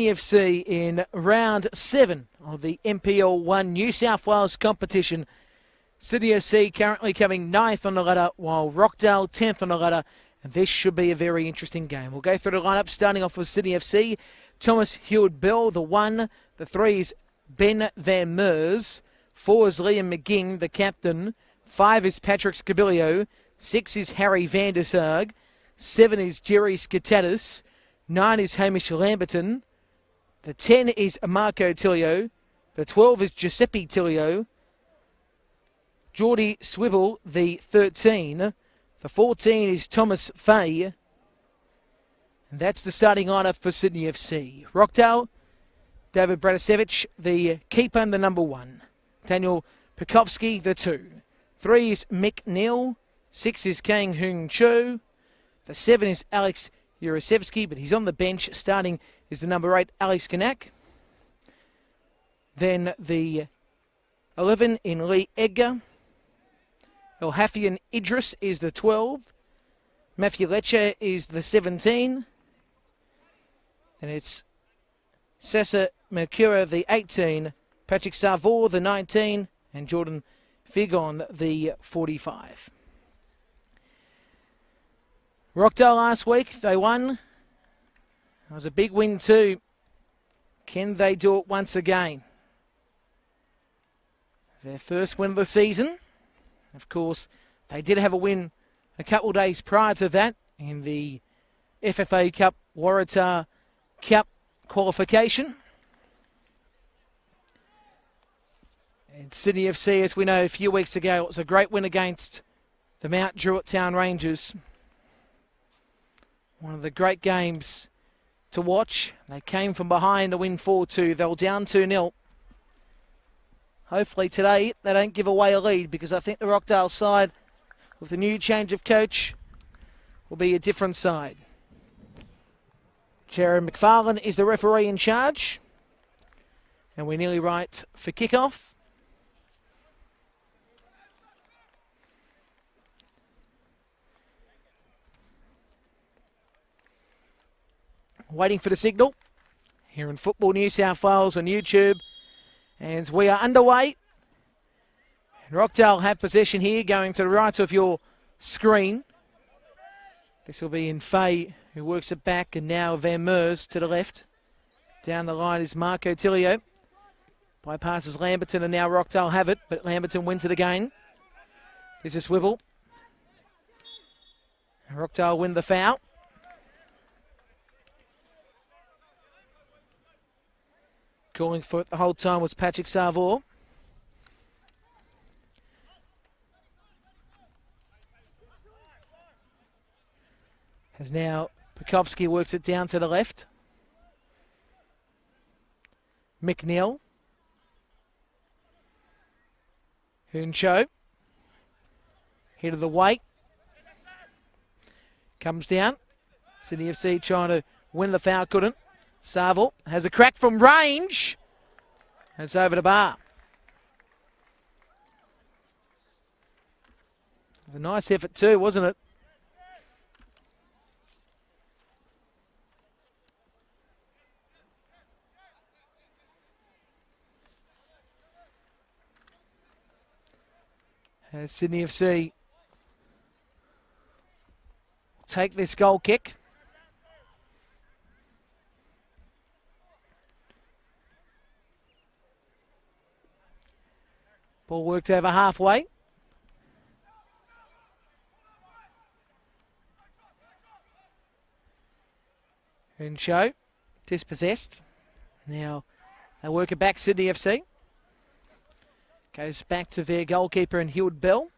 FC in round 7 of the NPL 1 New South Wales competition. Sydney FC currently coming 9th on the ladder, while Rockdale 10th on the ladder. And this should be a very interesting game. We'll go through the lineup, starting off with Sydney FC. Thomas Hewitt-Bell, the 1. The 3 is Ben Van Meurs. 4 is Liam McGinn, the captain. 5 is Patrick Scabilio. 6 is Harry van der Sarg. 7 is Jerry Skatatis. 9 is Hamish Lamberton. The 10 is Marco Tilio. The 12 is Giuseppe Tilio. Geordie Swivel, the 13. The 14 is Thomas Fay. And that's the starting lineup for Sydney FC. Rockdale, David Bratasevich, the keeper and the number 1. Daniel Pekovsky, the 2. 3 is Mick Neal. 6 is Kang Hung Cho. The 7 is Alex Urasevsky, but he's on the bench. Starting is the number 8, Alex Kanak. Then the 11 in Lee Edgar. El Hafian Idris is the 12. Matthew Lecce is the 17. And it's Sessa Mercura, the 18. Patrick Savor, the 19. And Jordan Figon, the 45. Rockdale last week, they won. It was a big win too. Can they do it once again? Their first win of the season. Of course, they did have a win a couple of days prior to that in the FFA Cup Waratah Cup qualification. And Sydney FC, as we know, a few weeks ago, it was a great win against the Mount Druitt Town Rangers. One of the great games to watch. They came from behind to win 4-2. They were down 2-0. Hopefully today they don't give away a lead, because I think the Rockdale side, with the new change of coach, will be a different side. Jared McFarlane is the referee in charge. And we're nearly right for kickoff. Waiting for the signal here in Football New South Wales on YouTube. And we are underway. And Rockdale have possession here, going to the right of your screen. This will be in Fay, who works it back, and now Van Meurs to the left. Down the line is Marco Tilio. Bypasses Lamberton, and now Rockdale have it, but Lamberton wins it again. This is Swivel. Rockdale win the foul. Calling for it the whole time was Patrick Savor. As now Pekovsky works it down to the left. McNeil. Huncho. Head of the weight. Comes down. Sydney FC trying to win the foul, couldn't. Saville has a crack from range. It's over the bar. It was a nice effort too, wasn't it? As Sydney FC take this goal kick. Ball worked over halfway. Huncho, dispossessed. Now they work it back, Sydney FC. Goes back to their goalkeeper in Hewitt-Bell.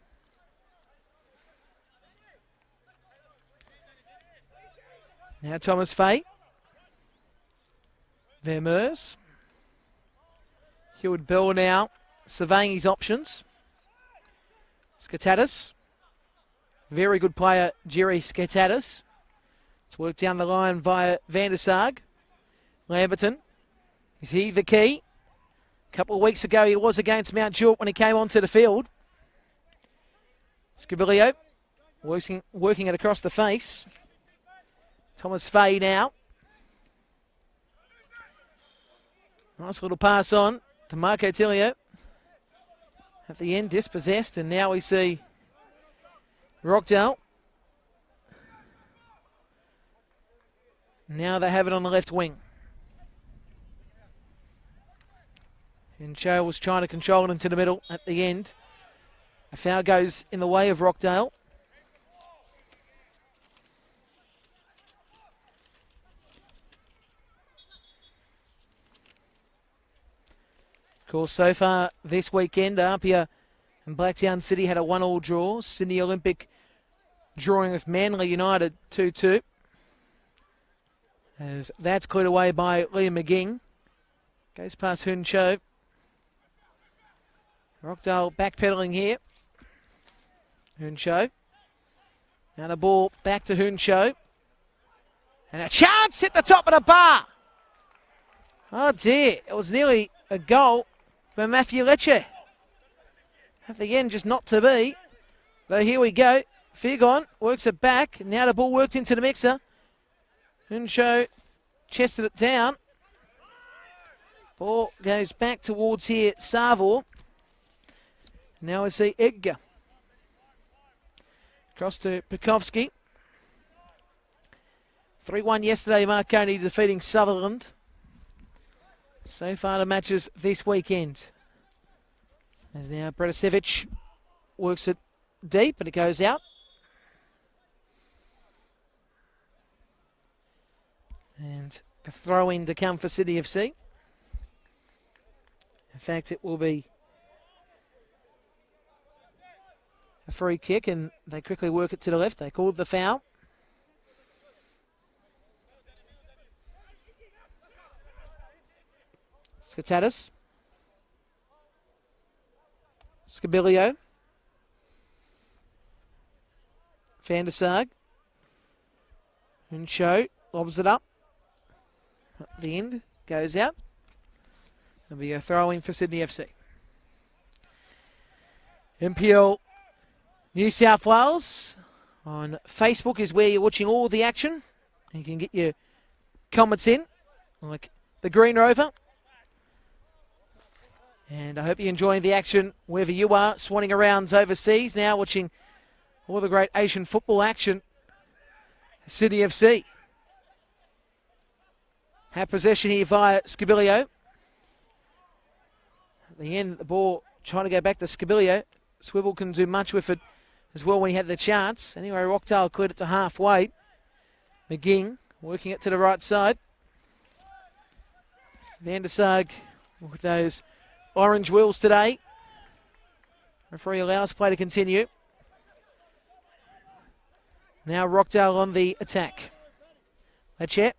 Now Thomas Fay. Van Meurs. Hewitt-Bell now surveying his options. Skatatis. Very good player, Jerry Skatatis. It's worked down the line via Van der Sarg. Lamberton. Is he the key? A couple of weeks ago he was against Mount Druitt when he came onto the field. Scabilio working it across the face. Thomas Fay now. Nice little pass on to Marco Tilio. At the end, dispossessed, and now we see Rockdale. Now they have it on the left wing. And Cho was trying to control it into the middle at the end. A foul goes in the way of Rockdale. Of course, so far this weekend, Apia and Blacktown City had a 1-1 draw. Sydney Olympic drawing with Manly United 2-2. As that's cleared away by Liam McGing. Goes past Hun Cho. Rockdale backpedaling here. Hun Cho. Now the ball back to Hun Cho. And a chance at the top of the bar. Oh dear, it was nearly a goal for Matthew Lecce. At the end, just not to be. Though here we go. Figon works it back. Now the ball worked into the mixer. Hun Cho chested it down. Ball goes back towards here, Savor. Now we see Edgar. Across to Pekovsky. 3-1 yesterday, Marconi defeating Sutherland. So far the matches this weekend. As now Bredicevic works it deep and it goes out. And a throw in to come for City FC. In fact, it will be a free kick and they quickly work it to the left. They called the foul. Skatatis. Scabilio. Van der Sarg. And Cho lobs it up. At the end, goes out. There'll be a throw-in for Sydney FC. NPL New South Wales on Facebook is where you're watching all the action. You can get your comments in, like the Green Rover. And I hope you're enjoying the action wherever you are, swanning around overseas. Now watching all the great Asian football action. Sydney FC have possession here via Scabilio. At the end, the ball trying to go back to Scabilio. Swivel can do much with it as well when he had the chance. Anyway, Rockdale cleared it to halfway. McGing working it to the right side. Van der Sarg with those orange wheels today. Referee allows play to continue. Now Rockdale on the attack. Lecce.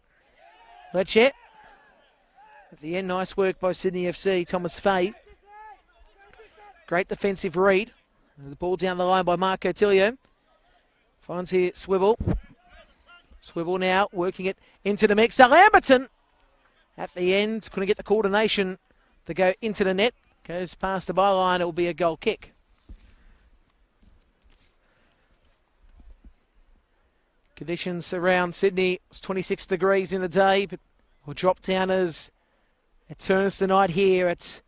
At the end, nice work by Sydney FC. Thomas Fay. Great defensive read. There's the ball down the line by Marco Tilio. Finds here Swivel. Swivel now working it into the mix. Lamberton at the end. Couldn't get the coordination to go into the net. Goes past the byline. It will be a goal kick. Conditions around Sydney, it's 26 degrees in the day, but we'll drop down as it turns tonight here at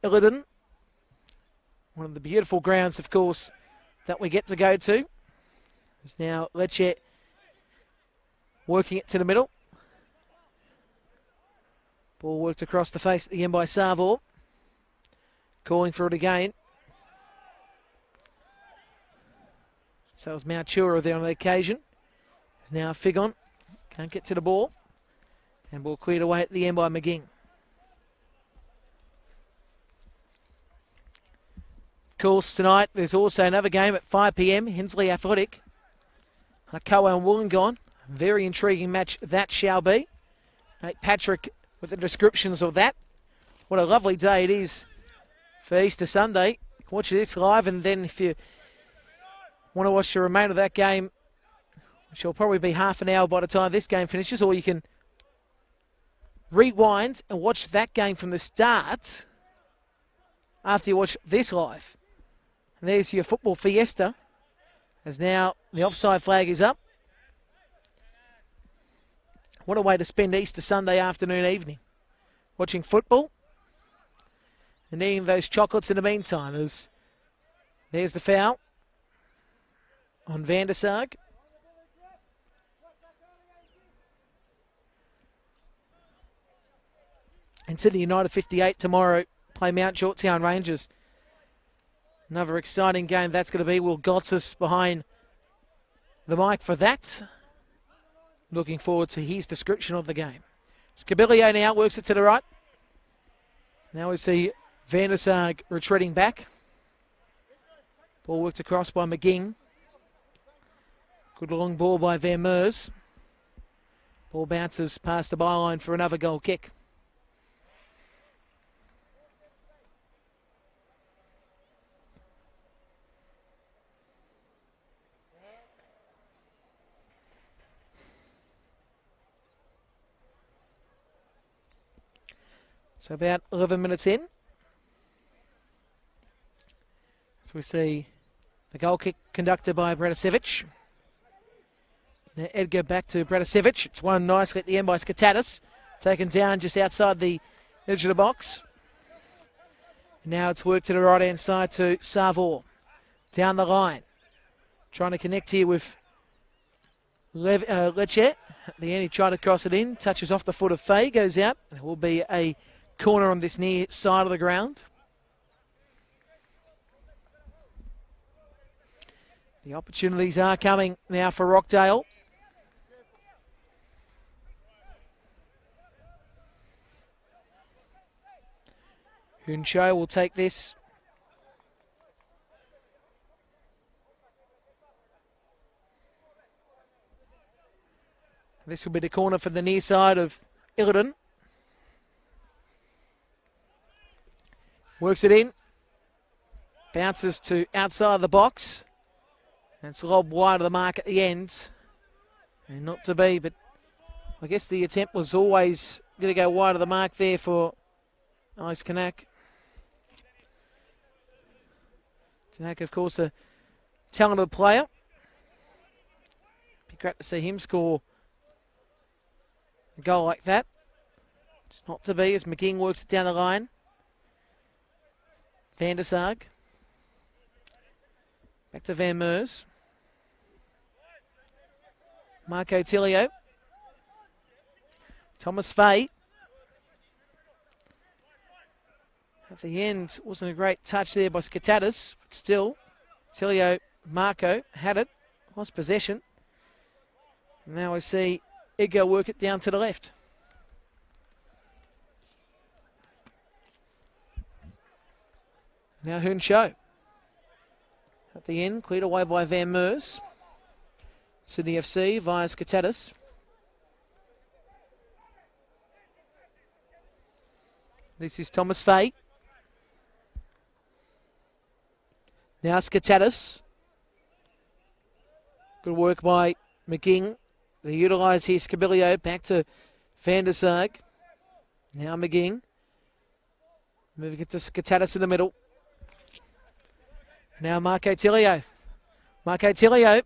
Illidan. One of the beautiful grounds, of course, that we get to go to. There's now Lecce working it to the middle. Ball worked across the face at the end by Savor. Calling for it again. So it was Moutura there on the occasion. There's now Figon. Can't get to the ball. And ball cleared away at the end by McGing. Of course, tonight there's also another game at 5 p.m. Hensley Athletic. Hakawa and Wollongong. Very intriguing match that shall be. Nate Patrick with the descriptions of that. What a lovely day it is for Easter Sunday. You can watch this live, and then if you want to watch the remainder of that game, which will probably be half an hour by the time this game finishes, or you can rewind and watch that game from the start after you watch this live. And there's your football fiesta, as now the offside flag is up. What a way to spend Easter Sunday afternoon, evening. watching football and eating those chocolates in the meantime. There's the foul on Van der Sarg. And Sydney United 58 tomorrow play Mount Shorttown Rangers. Another exciting game that's going to be. Will Gotsis behind the mic for that. Looking forward to his description of the game. Scabilio now works it to the right. Now we see Van der Sarg retreating back. Ball worked across by McGing. Good long ball by Van Meurs. Ball bounces past the byline for another goal kick. So about 11 minutes in. So we see the goal kick conducted by Bratasevic. Now Edgar back to Bratasevic. It's won nicely at the end by Skatatis. Taken down just outside the edge of the box. Now it's worked to the right-hand side to Savor. Down the line. Trying to connect here with Lecce. At the end he tried to cross it in. Touches off the foot of Fay. Goes out. It will be a corner on this near side of the ground. The opportunities are coming now for Rockdale. Huncho will take this. This will be the corner for the near side of Illidan. Works it in. Bounces to outside the box. And it's lobbed wide of the mark at the end. And not to be, but I guess the attempt was always going to go wide of the mark there for Ice Kanak. Kanak, of course, a talented player. Be great to see him score a goal like that. It's not to be as McGing works it down the line. Van der Sarg. Back to Van Meurs. Marco Tilio. Thomas Fay. At the end, wasn't a great touch there by Skatatis. But still, Tilio, Marco had it. Lost possession. Now we see Edgar work it down to the left. Now Huncho. At the end, cleared away by Van Meurs. Sydney FC via Skatatis. This is Thomas Fay. Now Skatatis. Good work by McGing. They utilise here Scabilio. Back to Van der Sarg. Now McGing. Moving it to Skatatis in the middle. Now Marco Tilio. Marco Tilio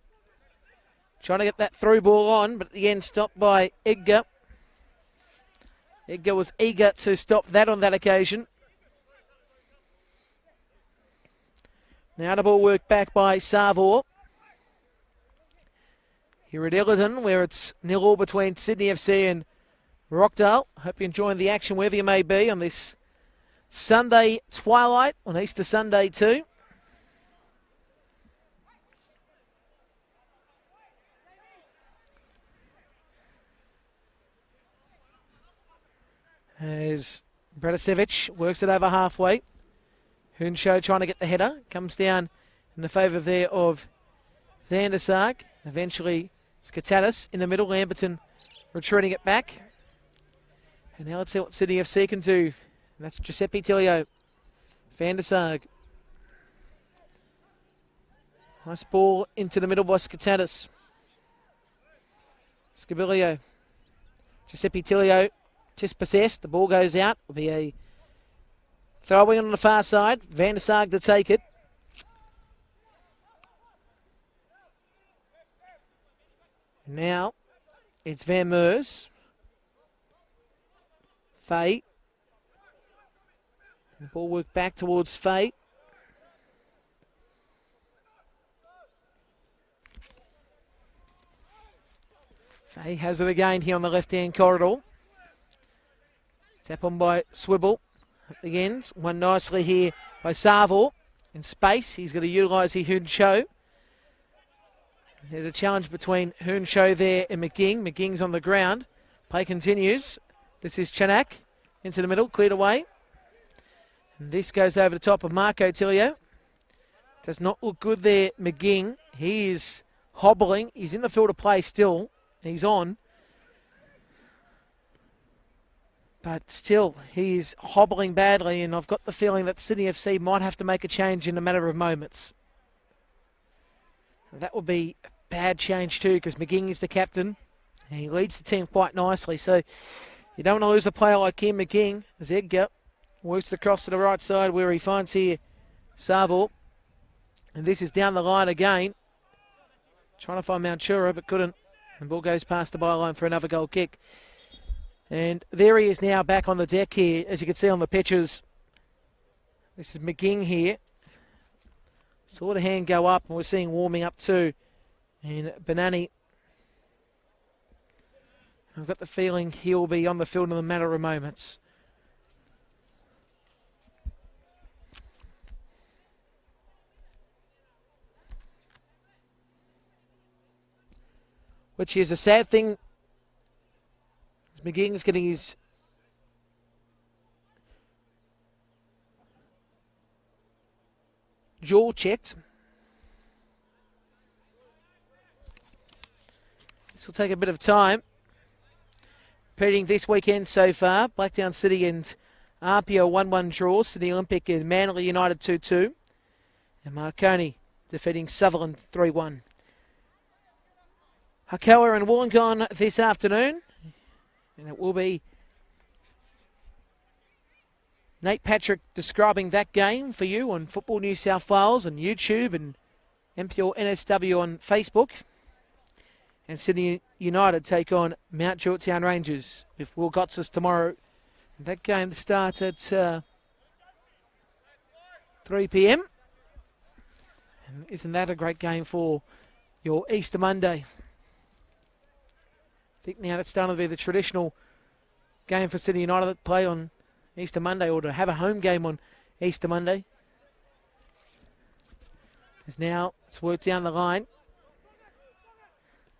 trying to get that through ball on, but at the end stopped by Edgar. Edgar was eager to stop that on that occasion. Now the ball worked back by Savor. Here at Illidan, where it's 0-0 between Sydney FC and Rockdale. Hope you're enjoying the action wherever you may be on this Sunday twilight, on Easter Sunday too. As Bratasevic works it over halfway. Huncho trying to get the header. Comes down in the favour there of Van der Sarg. Eventually Skatatis in the middle. Lamberton retreating it back. And now let's see what Sydney FC can do. And that's Giuseppe Tilio. Van der Sarg. Nice ball into the middle by Skatatis. Scabilio. Giuseppe Tilio. Dispossessed. The ball goes out. Will be a throwing on the far side. Van der Sarg to take it. Now it's Van Meurs. Fay The ball worked back towards Faye. Faye has it again here on the left-hand corridor. Tap on by Swibble at the ends. One nicely here by Savor in space. He's going to utilise the Hoon Cho. There's a challenge between Hoon Cho there and McGing. McGing's on the ground. Play continues. This is Chanak into the middle, cleared away. And this goes over the top of Marco Tilio. Does not look good there, McGing. He is hobbling. He's in the field of play still. He's on. But still, he's hobbling badly, and I've got the feeling that Sydney FC might have to make a change in a matter of moments. That would be a bad change too, because McGing is the captain. And he leads the team quite nicely, so you don't want to lose a player like him, McGing, as Edgar works across to the right side where he finds here Savor. And this is down the line again. Trying to find Mountura, but couldn't. And ball goes past the byline for another goal kick. And there he is now back on the deck here, as you can see on the pictures. This is McGing here. Saw the hand go up, and we're seeing warming up too. And Banani, I've got the feeling he'll be on the field in a matter of moments. Which is a sad thing. McGing's getting his jaw checked. This will take a bit of time. Repeating this weekend so far, Blacktown City and RPO 1-1 draw, Sydney Olympic and Manly United 2-2, and Marconi defeating Sutherland 3-1. Hakoa and Wollongong this afternoon. And it will be Nate Patrick describing that game for you on Football New South Wales on YouTube and NPL NSW on Facebook. And Sydney United take on Mount Georgetown Rangers with Will Gotsis tomorrow. That game starts at 3 p.m. And isn't that a great game for your Easter Monday? I think now it's starting to be the traditional game for Sydney United to play on Easter Monday, or to have a home game on Easter Monday. As now it's worked down the line.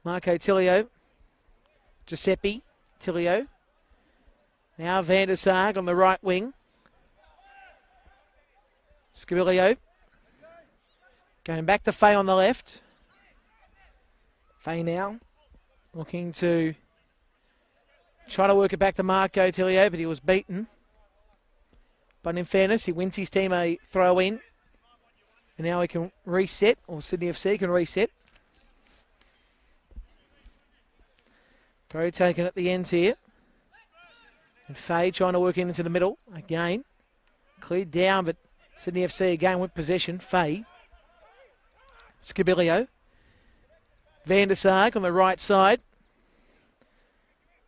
Marco Tilio, Giuseppe Tilio. Now Van der Sarg on the right wing. Scabilio. Going back to Faye on the left. Faye now looking to try to work it back to Marco Tilio, but he was beaten. But in fairness, he wins his team a throw in. And now he can reset, or Sydney FC can reset. Throw taken at the ends here. And Faye trying to work into the middle again. Cleared down, but Sydney FC again with possession. Faye. Scabilio. Van der Sarg on the right side.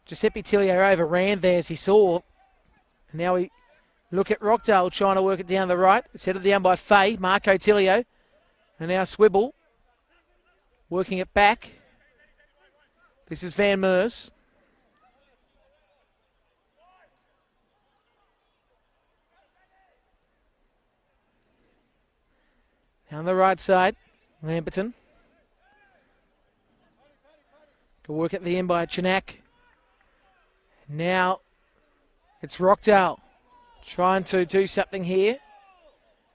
Giuseppe Tilio overran there as he saw. And now we look at Rockdale trying to work it down the right. It's headed down by Faye, Marco Tilio. And now Swibble working it back. This is Van Meurs. Now on the right side, Lamberton. Good work at the end by Chanak. Now it's Rockdale trying to do something here.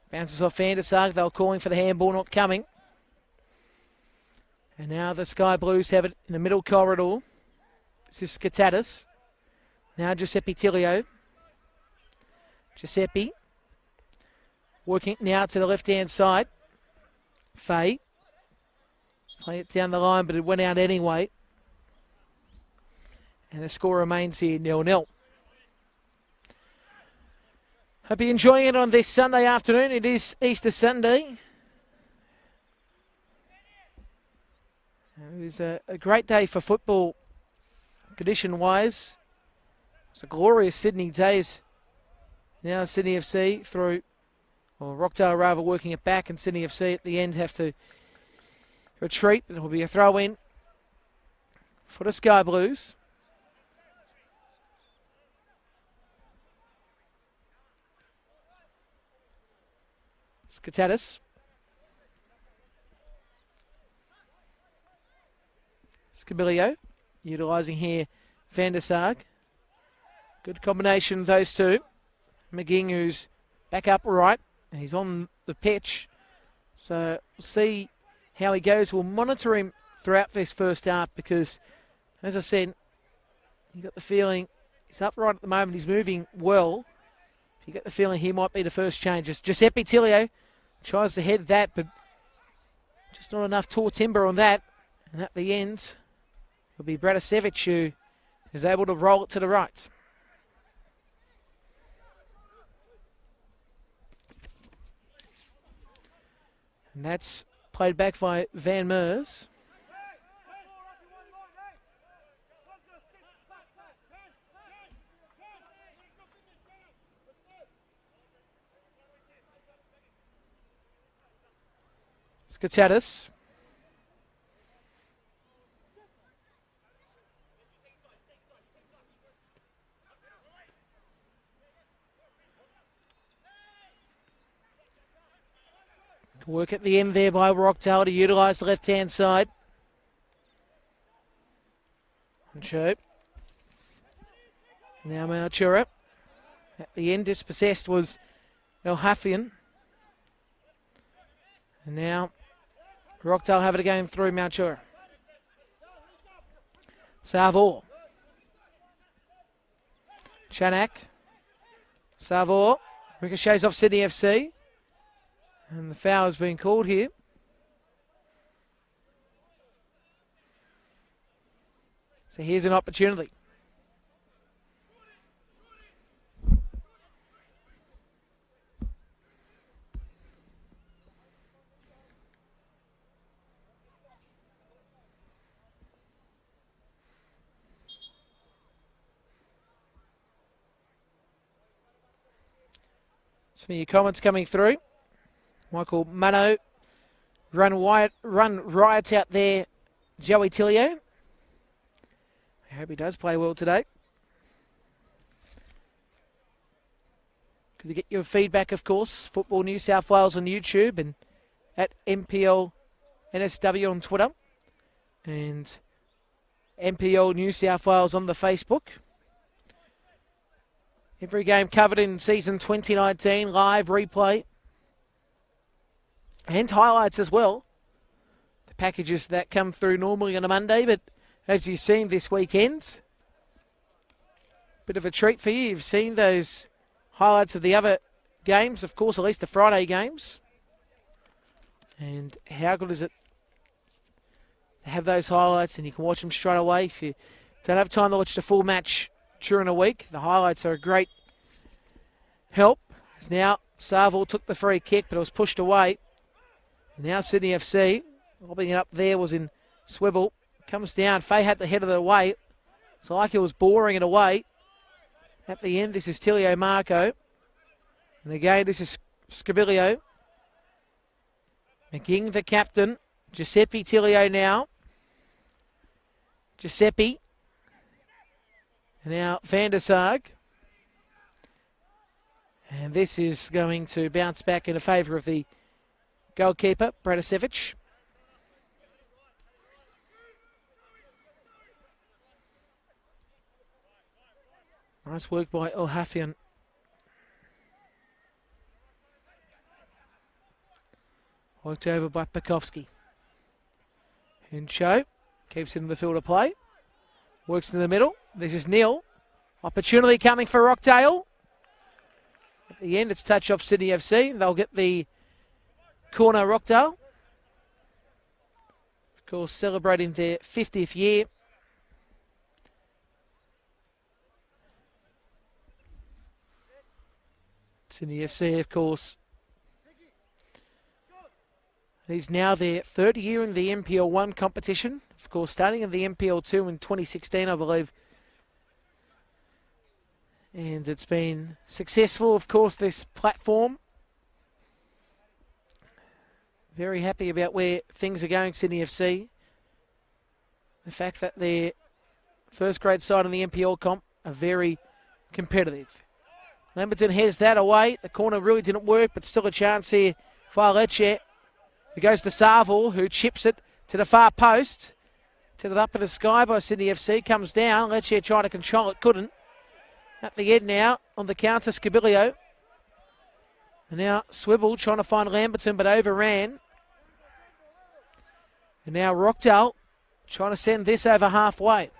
Bounces off Van der Sarg. They were calling for the handball, not coming. And now the Sky Blues have it in the middle corridor. This is Skatatis. Now Giuseppe Tilio. Giuseppe working now to the left-hand side. Faye. Play it down the line, but it went out anyway. And the score remains here 0-0. Hope you're enjoying it on this Sunday afternoon. It is Easter Sunday. It is a great day for football, condition-wise. It's a glorious Sydney day. Now Sydney FC through, or Rockdale rather, working it back, and Sydney FC at the end have to retreat. It will be a throw in for the Sky Blues. Skatatis. Scabilio, utilising here Van der Sarg. Good combination of those two. McGing, who's back upright, and he's on the pitch. So we'll see how he goes. We'll monitor him throughout this first half because, as I said, you got the feeling he's upright at the moment. He's moving well. You get the feeling he might be the first changes. Giuseppe Tilio tries to head that, but just not enough tall timber on that. And at the end, it'll be Bratisevic who is able to roll it to the right. And that's played back by Van Meurs. Skatatis. Work at the end there by Rockdale to utilise the left-hand side. Show. Now Malchura. At the end, dispossessed was El Hafian. And now Rockdale have it again through Malchura. Savor. Chanak. Savor. Ricochets off Sydney FC. And the foul has been called here. So here's an opportunity. Some of your comments coming through. Michael Mano, run riot out there, Joey Tilio. I hope he does play well today. Could you get your feedback, of course, Football New South Wales on YouTube and at NPL NSW on Twitter and NPL New South Wales on the Facebook. Every game covered in season 2019, live replay. And highlights as well. The packages that come through normally on a Monday, but as you've seen this weekend, bit of a treat for you. You've seen those highlights of the other games, of course, at least the Friday games. And how good is it to have those highlights and you can watch them straight away. If you don't have time to watch the full match during a week, the highlights are a great help. As now, Sarville took the free kick, but it was pushed away. Now Sydney FC, lobbing it up there was in Swivel. Comes down, Fay had the head of the way. It's like he was boring it away. At the end, this is Tilio Marco. And again, this is Scabilio. McGing, the captain. Giuseppe Tilio now. Giuseppe. And now Van der Sarg. And this is going to bounce back in favour of the goalkeeper, Bratisevic. Nice work by El Hafian. Worked over by Pekovsky. Hincho keeps it in the field of play. Works in the middle. This is Neil. Opportunity coming for Rockdale. At the end, it's touch off Sydney FC. They'll get the corner, Rockdale. Of course, celebrating their 50th year. Sydney FC, of course. He's now their third year in the NPL 1 competition. Of course, starting in the NPL 2 in 2016, I believe. And it's been successful, of course, this platform. Very happy about where things are going, Sydney FC. The fact that their first grade side in the NPL comp are very competitive. Lamberton has that away. The corner really didn't work, but still a chance here for Lecce. It goes to Sarval, who chips it to the far post. Tipped up in the sky by Sydney FC. Comes down. Lecce trying to control it. Couldn't. At the end now on the counter, Scabilio. And now Swibble trying to find Lamberton, but overran. And now Rockdale trying to send this over halfway.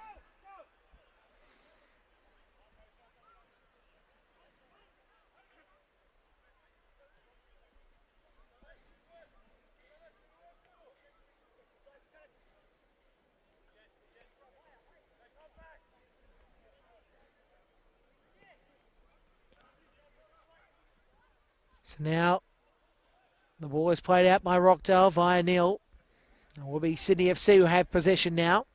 So now the ball is played out by Rockdale via Neil. It will be Sydney FC who have possession now.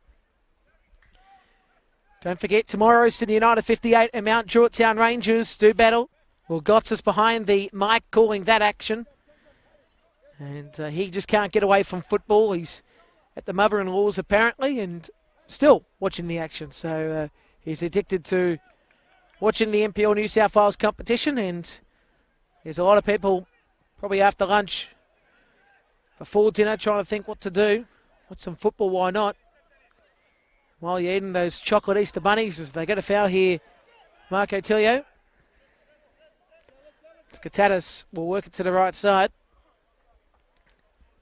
Don't forget, tomorrow, Sydney United 58 and Mount Druitt Town Rangers do battle. Well, Gotts is behind the mic calling that action. And he just can't get away from football. He's at the mother-in-law's apparently and still watching the action. So he's addicted to watching the NPL New South Wales competition. And there's a lot of people probably after lunch, before dinner, trying to think what to do. Watch some football, why not? While you're eating those chocolate Easter bunnies, as they get a foul here, Marco Tilio. Skatatis will work it to the right side.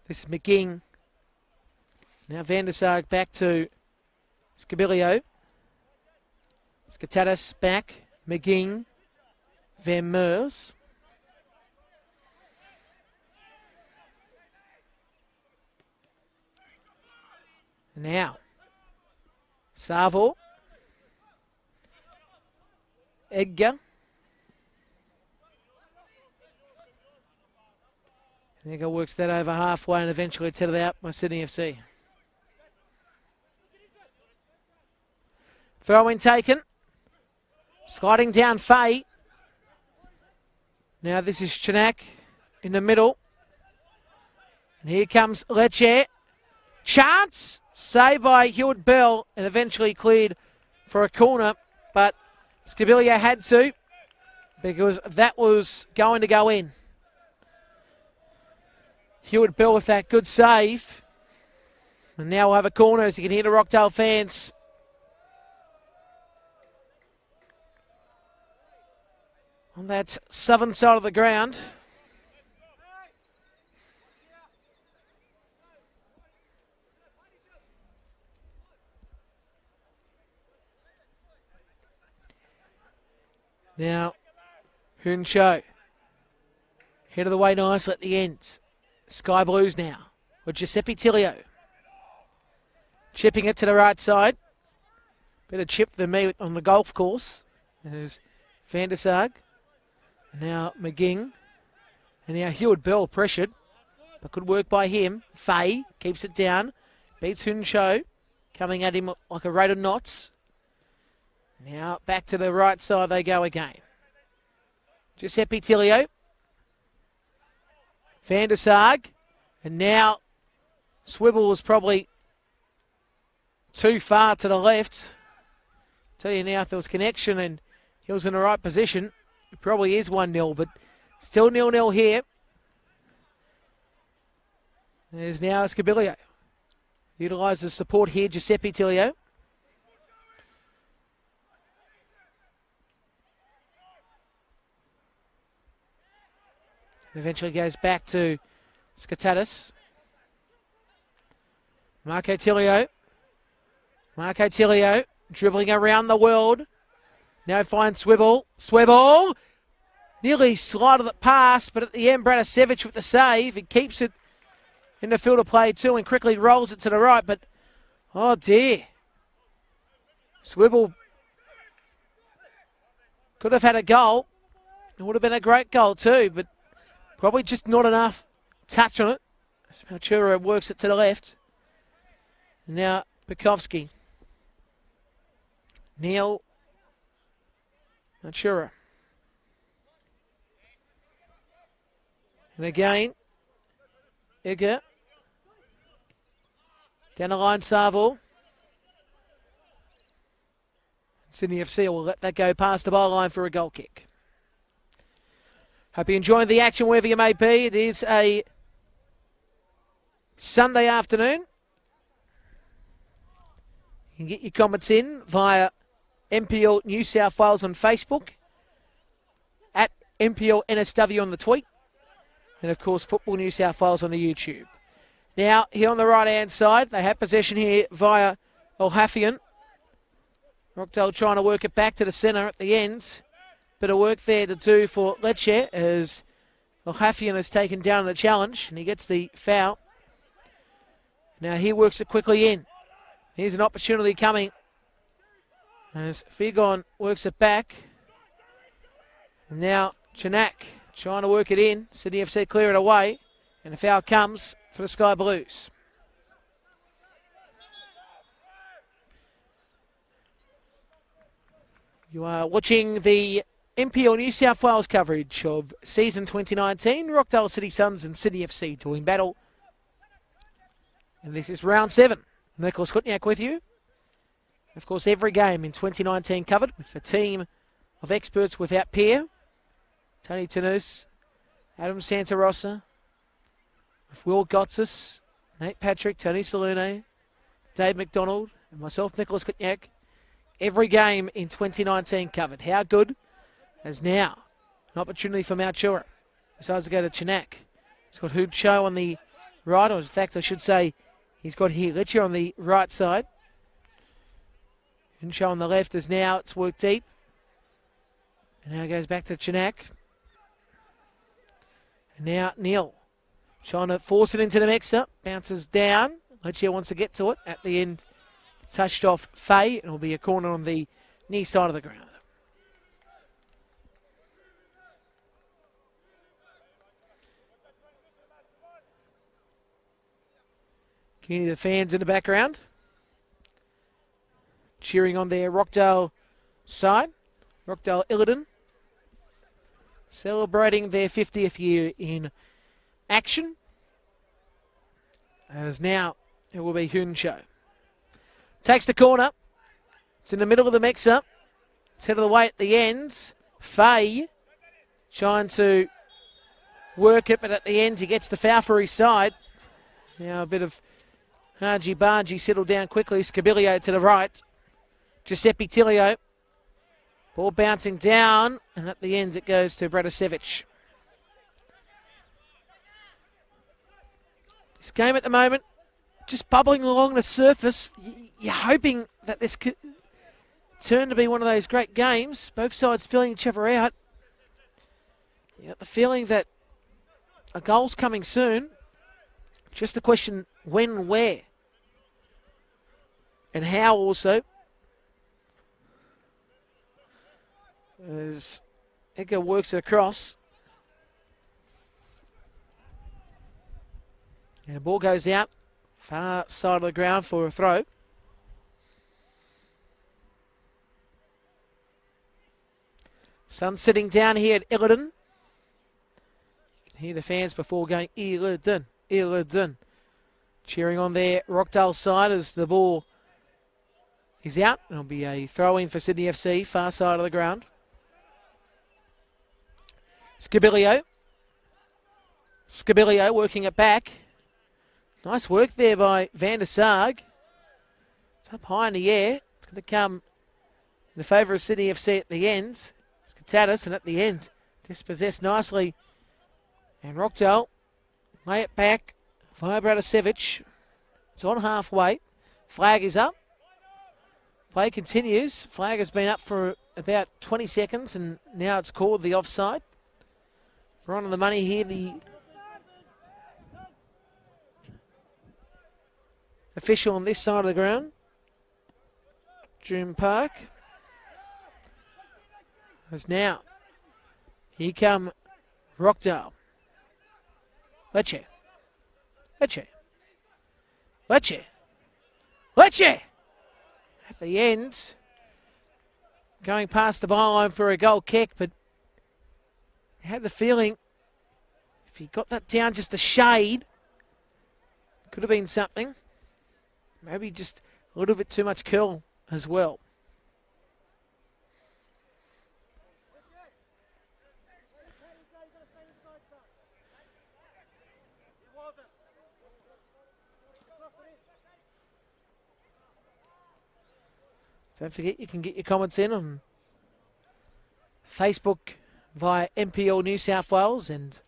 This is McGing. Now Van der Sarg back to Scabilio. Skatatis back. McGing. Van Meurs. Now, Sarval, Edgar, Edgar works that over halfway and eventually it's headed out by Sydney FC. Throw in taken, sliding down Fay. Now this is Chanak in the middle. And here comes Lecce. Chance! Saved by Hewitt Bell and eventually cleared for a corner, but Scabilio had to because that was going to go in. Hewitt Bell with that good save. And now we'll have a corner as you can hear the Rockdale fans. On that southern side of the ground. Now, Hun Cho. Head of the way nicely at the end. Sky Blues now with Giuseppe Tilio. Chipping it to the right side. Better chip than me on the golf course. There's Van der Sarg. Now McGing. And now Hewitt Bell pressured. But good work by him. Fay keeps it down. Beats Hun Cho. Coming at him like a rate of knots. Now back to the right side they go again. Giuseppe Tilio. Van der Sarg. And now Swibble was probably too far to the left. Tell you now if there was connection and he was in the right position, it probably is 1-0, but still 0-0 here. There's now Scabilio. Utilises support here, Giuseppe Tilio. Eventually goes back to Skatatis. Marco Tilio. Marco Tilio dribbling around the world. Now finds Swibble. Swibble! Nearly slided it past, but at the end, Branicevic with the save. He keeps it in the field of play too and quickly rolls it to the right, but oh dear. Swibble could have had a goal. It would have been a great goal too, but probably just not enough touch on it. Malchura works it to the left. Now Bukowski. Neil Not sure. And again, Igger. Down the line, Sarville. Sydney FC will let that go past the byline for a goal kick. Hope you're enjoying the action wherever you may be. It is a Sunday afternoon. You can get your comments in via NPL New South Wales on Facebook, at NPL NSW on the tweet, and of course Football New South Wales on the YouTube. Now, here on the right-hand side, they have possession here via Olhafian. Rockdale trying to work it back to the centre at the end. Bit of work there to do for Lecce as Olhafian has taken down the challenge and he gets the foul. Now he works it quickly in. Here's an opportunity coming as Figon works it back. And now Chanak trying to work it in. Sydney FC clear it away. And the foul comes for the Sky Blues. You are watching the NPL New South Wales coverage of season 2019. Rockdale City Suns and Sydney FC doing battle. And this is round 7. Nicholas Kutniak with you. Of course, every game in 2019 covered with a team of experts without peer. Tony Tanous, Adam Santarossa, with Will Gotsis, Nate Patrick, Tony Salune, Dave McDonald, and myself, Nicholas Kutniak. Every game in 2019 covered. How good? As now, an opportunity for Mount Chura. Decides to go to Chanak. He's got Hoop Show on the right, or in fact, I should say, he's got here Lecce on the right side. Hoop Show on the left as now it's worked deep. And now it goes back to Chanak. And now Neil trying to force it into the mixer. Bounces down. Lecce wants to get to it. At the end, touched off Fay. It'll be a corner on the near side of the ground. Community, the fans in the background cheering on their Rockdale side. Rockdale Illidan celebrating their 50th year in action. As now it will be Hoon Show. Takes the corner. It's in the middle of the mixer. It's head of the way at the ends. Fay trying to work it, but at the end he gets the foul for his side. Now a bit of Haji-Bargy settled down quickly. Scabilio to the right. Giuseppe Tilio. Ball bouncing down, and at the end it goes to Bratisevic. This game at the moment, just bubbling along the surface. You're hoping that this could turn to be one of those great games. Both sides filling each other out. You got the feeling that a goal's coming soon. Just the question, when, where? And how also. As Edgar works it across. And the ball goes out. Far side of the ground for a throw. Sun sitting down here at Illidan. You can hear the fans before going Illidan, Illidan. Cheering on their Rockdale side as the ball is out. It'll be a throw-in for Sydney FC, far side of the ground. Scabilio. Scabilio working it back. Nice work there by Van der Sarg. It's up high in the air. It's going to come in the favour of Sydney FC at the end. Skatatis, and at the end, dispossessed nicely. And Rockdale lay it back via Bratisevic. It's on halfway. Flag is up. Play continues. Flag has been up for about 20 seconds, and now it's called the offside. We're on the money here. The official on this side of the ground, June Park. As now, here come Rockdale. Lecce. Lecce. Lecce. Lecce! At the end, going past the byline for a goal kick, but I had the feeling if he got that down just a shade, could have been something. Maybe just a little bit too much curl as well. Don't forget you can get your comments in on Facebook via NPL New South Wales and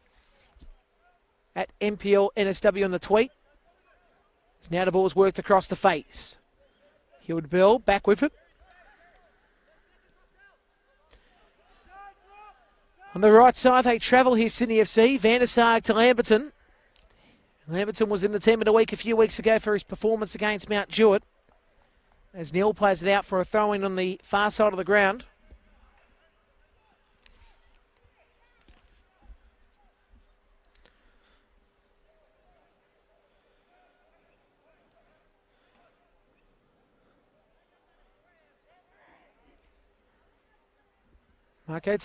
at NPL NSW on the tweet. So now the ball's worked across the face. Hewitt Bill back with it. On the right side, they travel here, Sydney FC. Van der Sarg to Lamberton. Lamberton was in the team of the week a few weeks ago for his performance against Mount Jewett. As Neil plays it out for a throw-in on the far side of the ground. Marco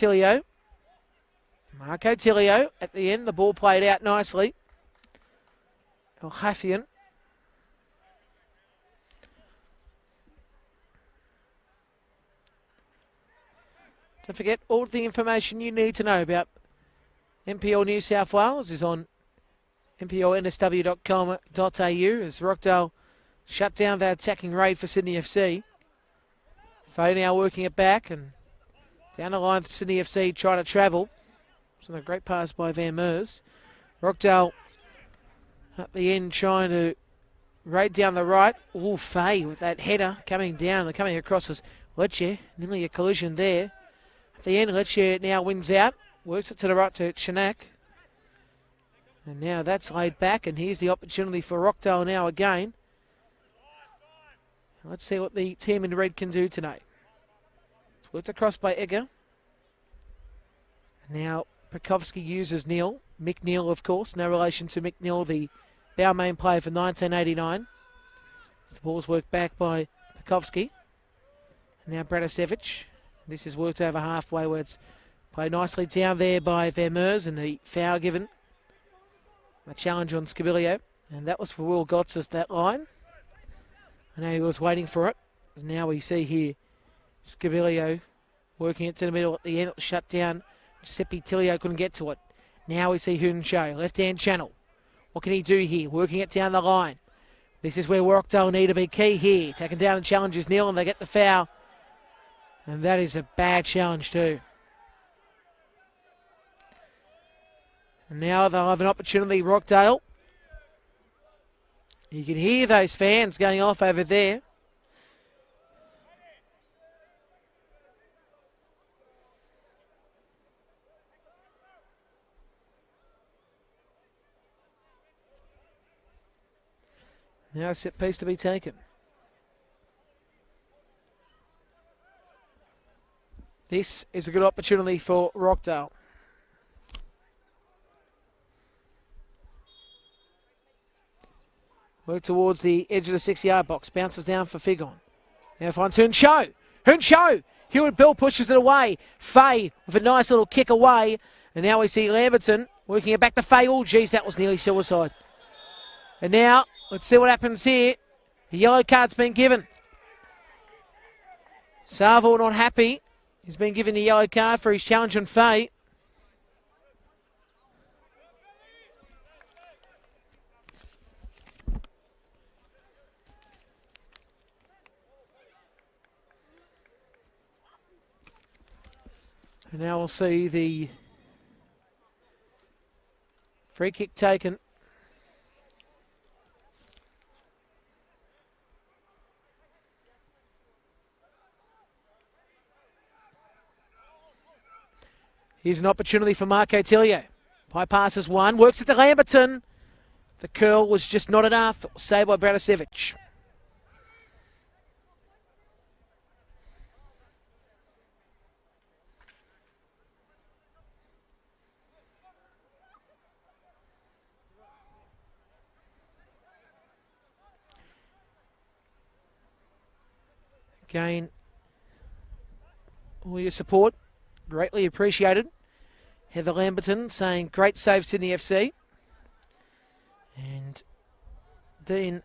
Tilio at the end. The ball played out nicely. El Hafian. Don't forget, all of the information you need to know about NPL New South Wales is on nplnsw.com.au as Rockdale shut down their attacking raid for Sydney FC. Faye now working it back and down the line, Sydney FC trying to travel. It's a great pass by Van Meurs. Rockdale at the end trying to raid down the right. Ooh, Faye with that header coming down. Coming across was Letcher. Nearly a collision there. At the end, Letcher now wins out. Works it to the right to Chanak. And now that's laid back. And here's the opportunity for Rockdale now again. Let's see what the team in red can do tonight. It's worked across by Egger. Now Pekovsky uses Neal. Mick Neal, of course. No relation to Mick Neal, the Balmain player for 1989. The ball's worked back by Pekovsky. And now Bratasevich. This is worked over halfway where it's played nicely down there by Vermeers and the foul given. A challenge on Scabilio. And that was for Will Gotsis, that line. I know he was waiting for it. Now we see here Scabilio working it to the middle at the end. It was shut down. Giuseppe Tilio couldn't get to it. Now we see Hunsho, left-hand channel. What can he do here? Working it down the line. This is where Rockdale need to be key here. Taken down and challenges Neil and they get the foul. And that is a bad challenge too. And now they'll have an opportunity, Rockdale. You can hear those fans going off over there. Now a set piece to be taken. This is a good opportunity for Rockdale. Work towards the edge of the 6-yard box. Bounces down for Figon. Now finds Hunsho. Hunsho! Hewitt Bill pushes it away. Faye with a nice little kick away. And now we see Lamberton working it back to Faye. Oh, geez, that was nearly suicide. And now, let's see what happens here. The yellow card's been given. Sarvo not happy. He's been given the yellow card for his challenge on Faye. And now we'll see the free kick taken. Here's an opportunity for Marco Tilio. High passes one, works at the Lamberton. The curl was just not enough. It was saved by Bratasevich. Again, all your support. Greatly appreciated. Heather Lamberton saying, great save, Sydney FC. And Dean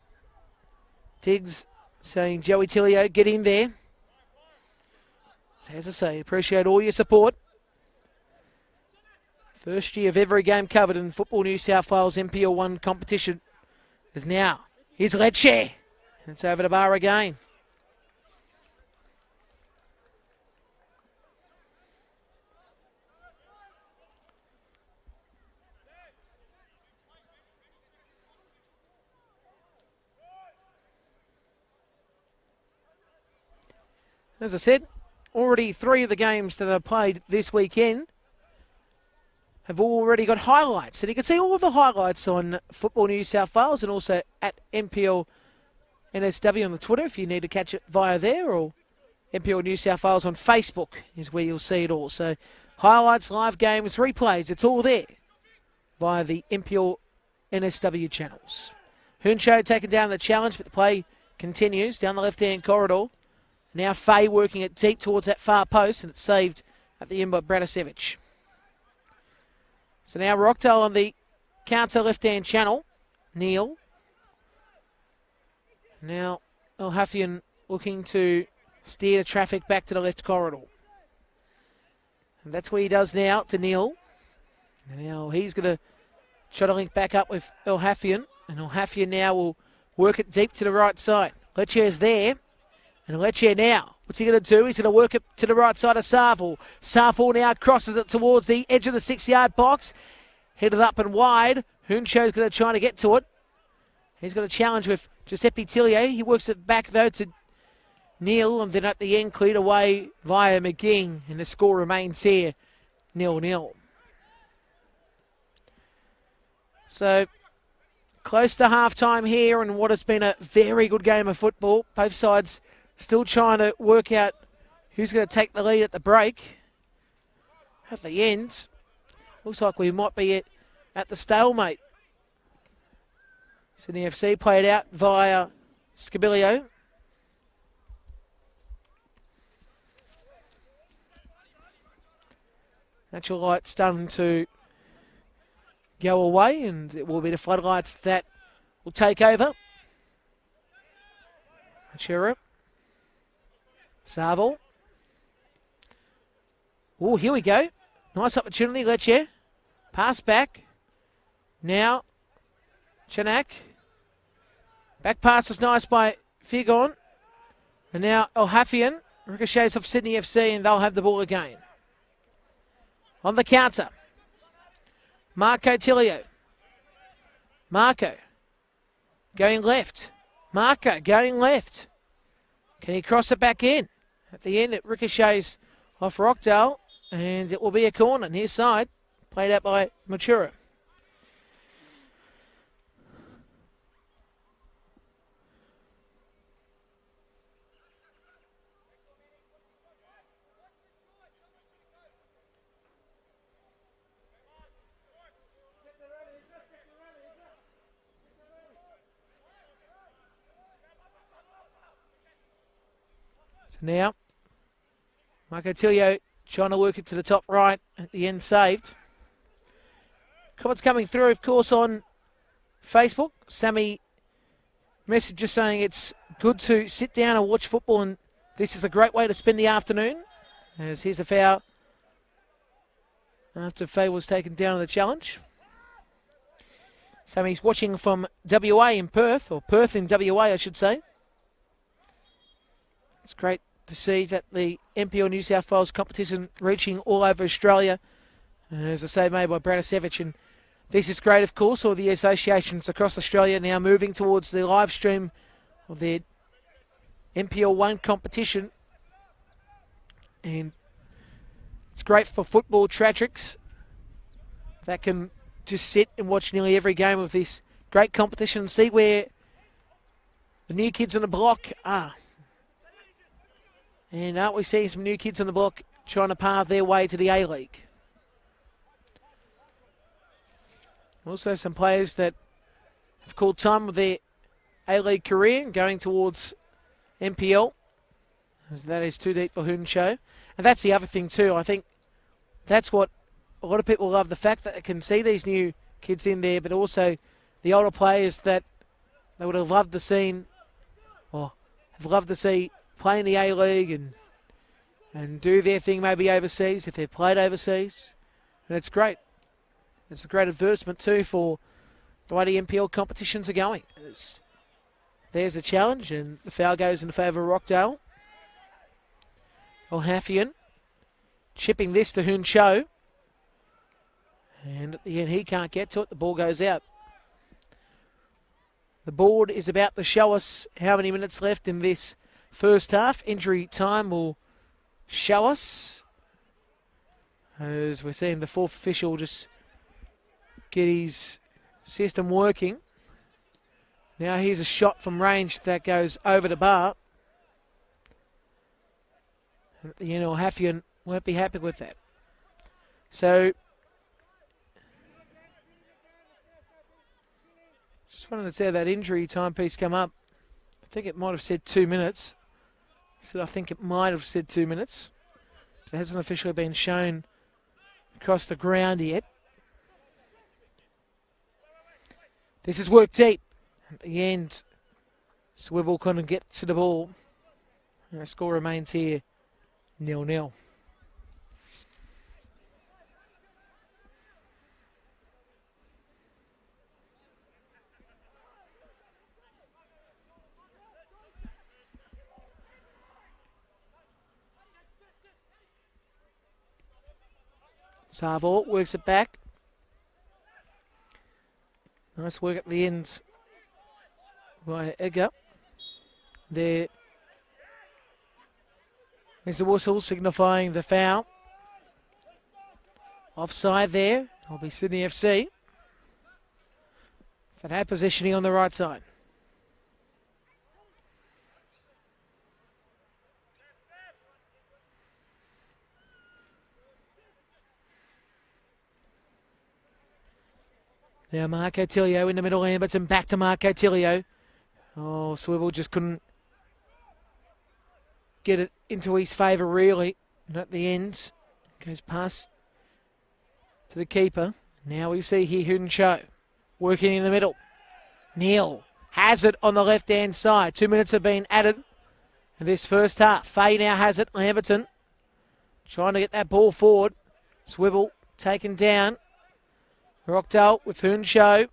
Diggs saying, Joey Tillio, get in there. So as I say, appreciate all your support. First year of every game covered in Football New South Wales NPL 1 competition is now. Here's Lecce. And it's over to bar again. As I said, already 3 of the games that are played this weekend have already got highlights. And you can see all of the highlights on Football New South Wales and also at NPL NSW on the Twitter if you need to catch it via there, or NPL New South Wales on Facebook is where you'll see it all. So highlights, live games, replays, it's all there via the NPL NSW channels. Huncho taking down the challenge, but the play continues down the left-hand corridor. Now Faye working it deep towards that far post, and it's saved at the end by Bratasevich. So now Rockdale on the counter left-hand channel. Neil. Now El Hafian looking to steer the traffic back to the left corridor. And that's what he does now to Neil. And now he's going to try to link back up with El Hafian. And El Hafian now will work it deep to the right side. Lecce's there. And Lecce now, what's he going to do? He's going to work it to the right side of Sarval. Sarval now crosses it towards the edge of the 6-yard box. Headed up and wide. Huncho's going to try to get to it. He's got a challenge with Giuseppe Tillier. He works it back, though, to Neil. And then at the end, cleared away via McGing. And the score remains here, 0-0. So, close to half-time here in what has been a very good game of football. Both sides still trying to work out who's going to take the lead at the break. At the end, looks like we might be at the stalemate. Sydney FC played out via Scabilio. Natural light starting to go away, and it will be the floodlights that will take over. Machura. Sarval. Oh, here we go. Nice opportunity, Lecce. Pass back. Now, Chanak. Back pass was nice by Figon. And now El Hafian ricochets off Sydney FC, and they'll have the ball again. On the counter. Marco Tillio. Marco. Going left. Marco going left. Can he cross it back in? At the end, it ricochets off Rockdale, and it will be a corner near side, played out by Machura. Now, Marco Tillio trying to work it to the top right, at the end saved. Comments coming through, of course, on Facebook. Sammy message just saying it's good to sit down and watch football, and this is a great way to spend the afternoon. As here's a foul after Faye was taken down in the challenge. Sammy's watching from WA in Perth, or Perth in WA, I should say. It's great to see that the NPL New South Wales competition reaching all over Australia. As I say, made by Bratasevich. And this is great, of course. All the associations across Australia now moving towards the live stream of their NPL 1 competition. And it's great for football tragics that can just sit and watch nearly every game of this great competition and see where the new kids on the block are. And aren't we seeing some new kids on the block trying to pave their way to the A-League? Also some players that have called time of their A-League career going towards NPL. As that is too deep for Hun Cho. And that's the other thing too. I think that's what a lot of people love, the fact that they can see these new kids in there, but also the older players that they would have loved to see, or have loved to see play in the A-League and do their thing maybe overseas if they've played overseas. And it's great. It's a great advertisement too for the way the NPL competitions are going. There's a challenge, and the foul goes in favour of Rockdale. Olhafian chipping this to Hun Cho. And at the end, he can't get to it. The ball goes out. The board is about to show us how many minutes left in this first half. Injury time will show us. As we're seeing the fourth official just get his system working. Now here's a shot from range that goes over the bar. You know, Olhafian won't be happy with that. So, just wanted to see that injury timepiece come up. I think it might have said 2 minutes. I think it might have said 2 minutes. It hasn't officially been shown across the ground yet. This is work deep. At the end, Swivel couldn't get to the ball. And the score remains here 0-0. Savo works it back. Nice work at the end by Edgar. There's the whistle signifying the foul. Offside there. It'll be Sydney FC. That had positioning on the right side. Now Marco Tilio in the middle, Lamberton back to Marco Tilio. Oh, Swivel just couldn't get it into his favour really. And at the end, goes past to the keeper. Now we see here Hun Cho working in the middle. Neil has it on the left-hand side. 2 minutes have been added in this first half. Fay now has it. Lamberton trying to get that ball forward. Swivel taken down. Rockdale with Hun Cho.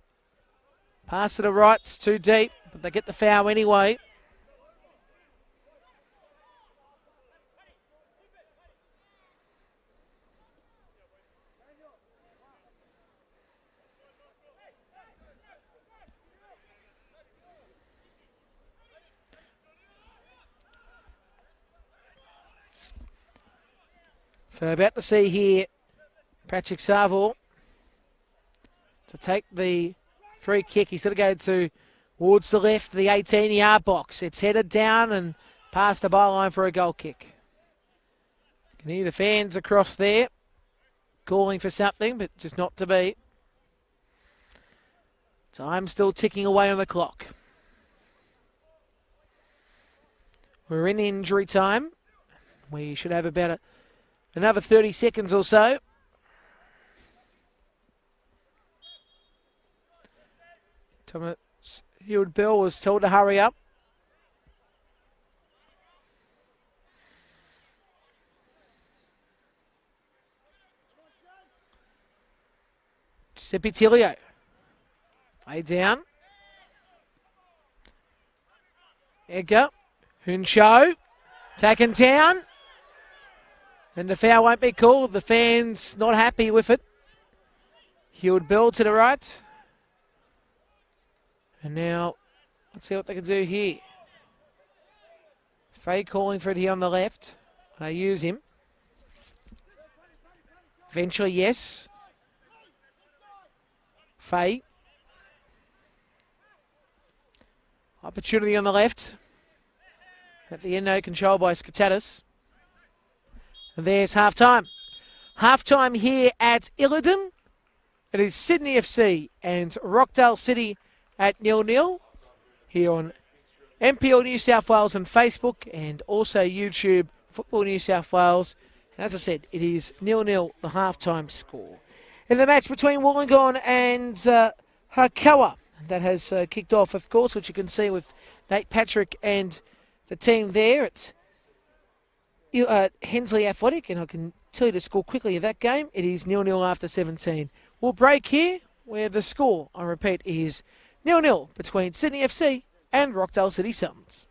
Pass to the right, it's too deep, but they get the foul anyway. So about to see here Patrick Savo to take the free kick. He's going to go towards the left, the 18-yard box. It's headed down and past the byline for a goal kick. You can hear the fans across there calling for something, but just not to be. Time still ticking away on the clock. We're in injury time. We should have about another 30 seconds or so. Thomas Hewitt-Bell was told to hurry up. Giuseppe Tilio. Play down. Edgar. Hun Cho. Taken down. And the foul won't be called. The fans not happy with it. Hewitt-Bell to the right. And now, let's see what they can do here. Fay calling for it here on the left. They use him. Eventually, yes. Fay. Opportunity on the left. At the end, no control by Skatatis. And there's half-time. Half-time here at Illidan. It is Sydney FC and Rockdale City at 0-0 here on NPL New South Wales on Facebook and also YouTube, Football New South Wales. And as I said, it is 0-0, the halftime score. In the match between Wollongong and Harkawa, that has kicked off, of course, which you can see with Nate Patrick and the team there. It's Hensley Athletic, and I can tell you the score quickly of that game. It is 0-0 after 17. We'll break here, where the score, I repeat, is 0-0 between Sydney FC and Rockdale City Suns.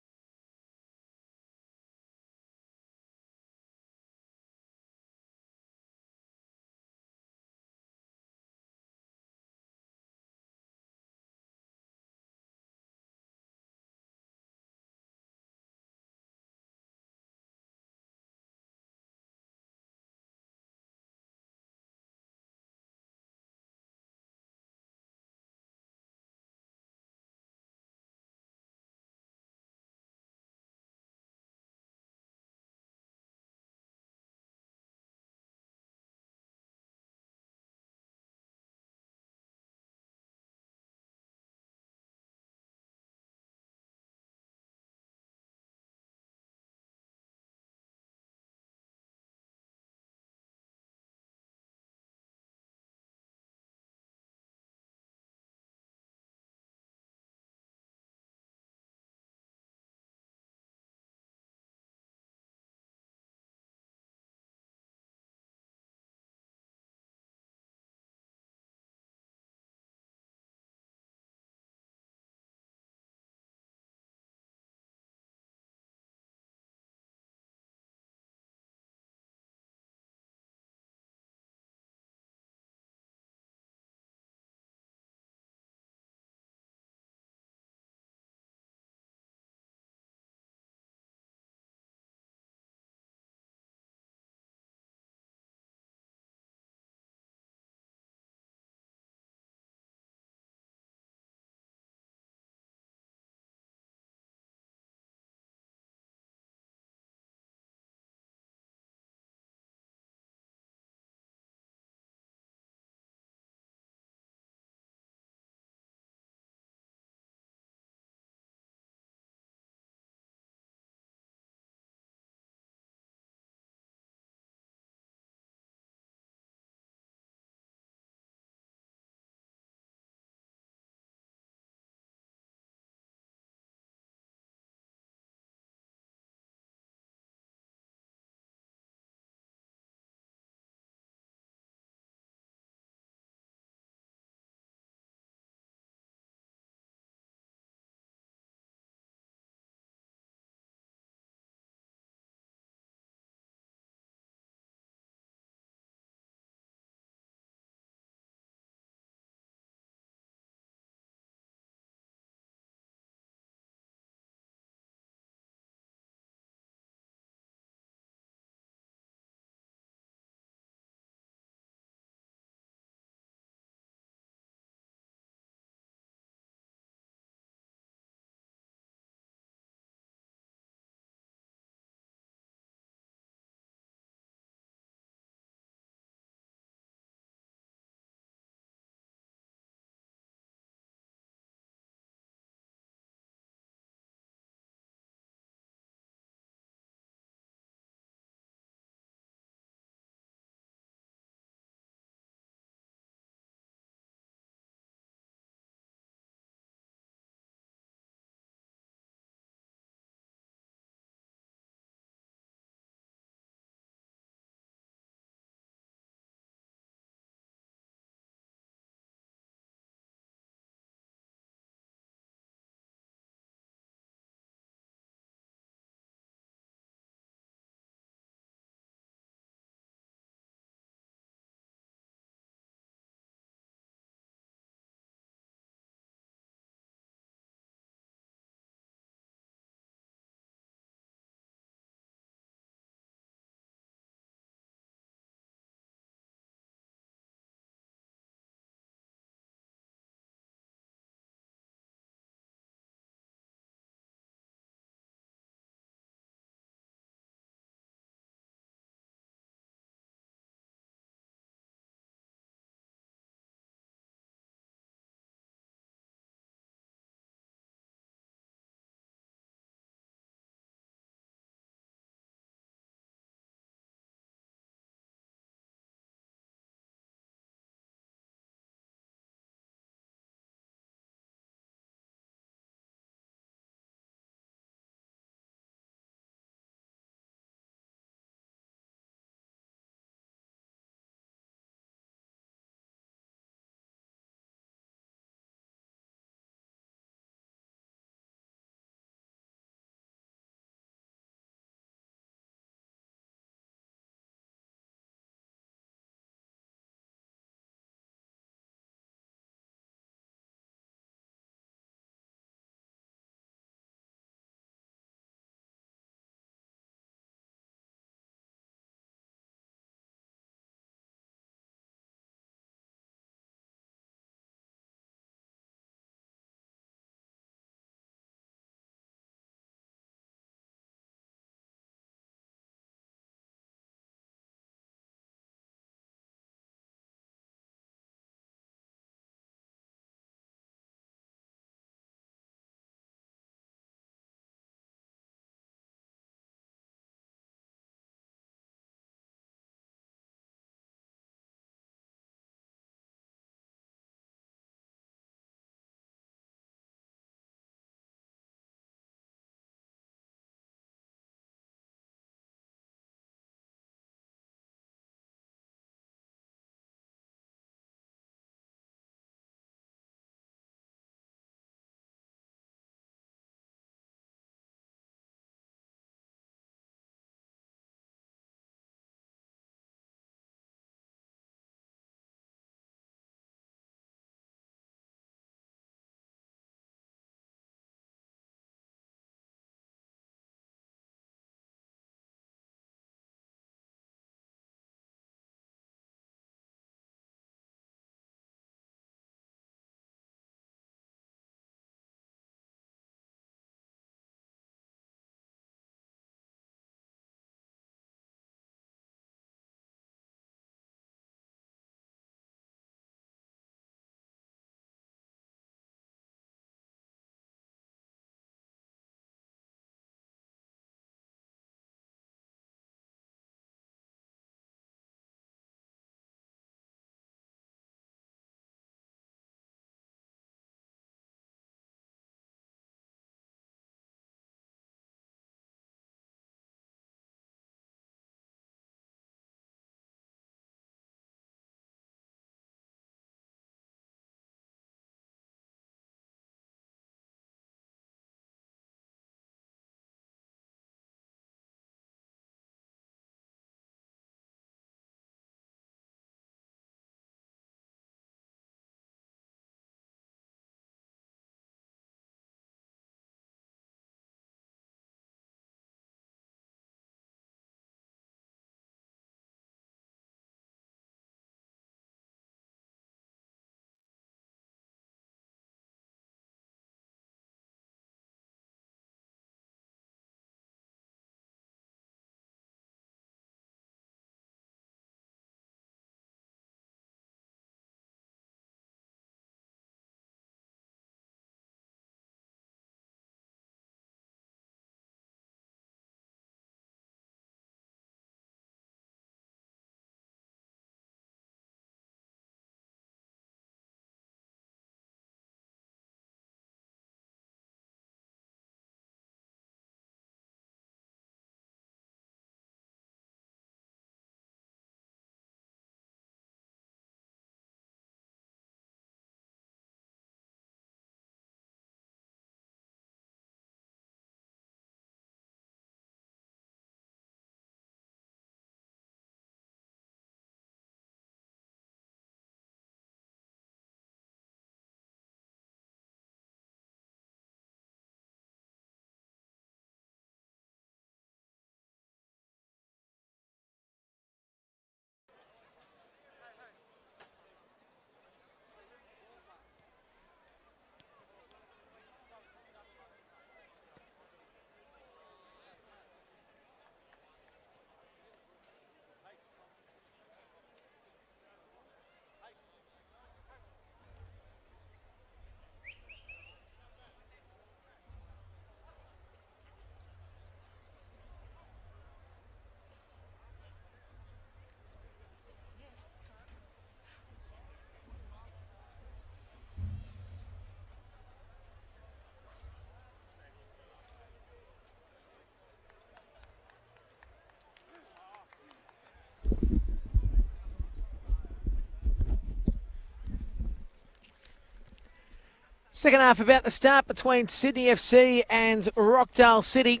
Second half about to start between Sydney FC and Rockdale City.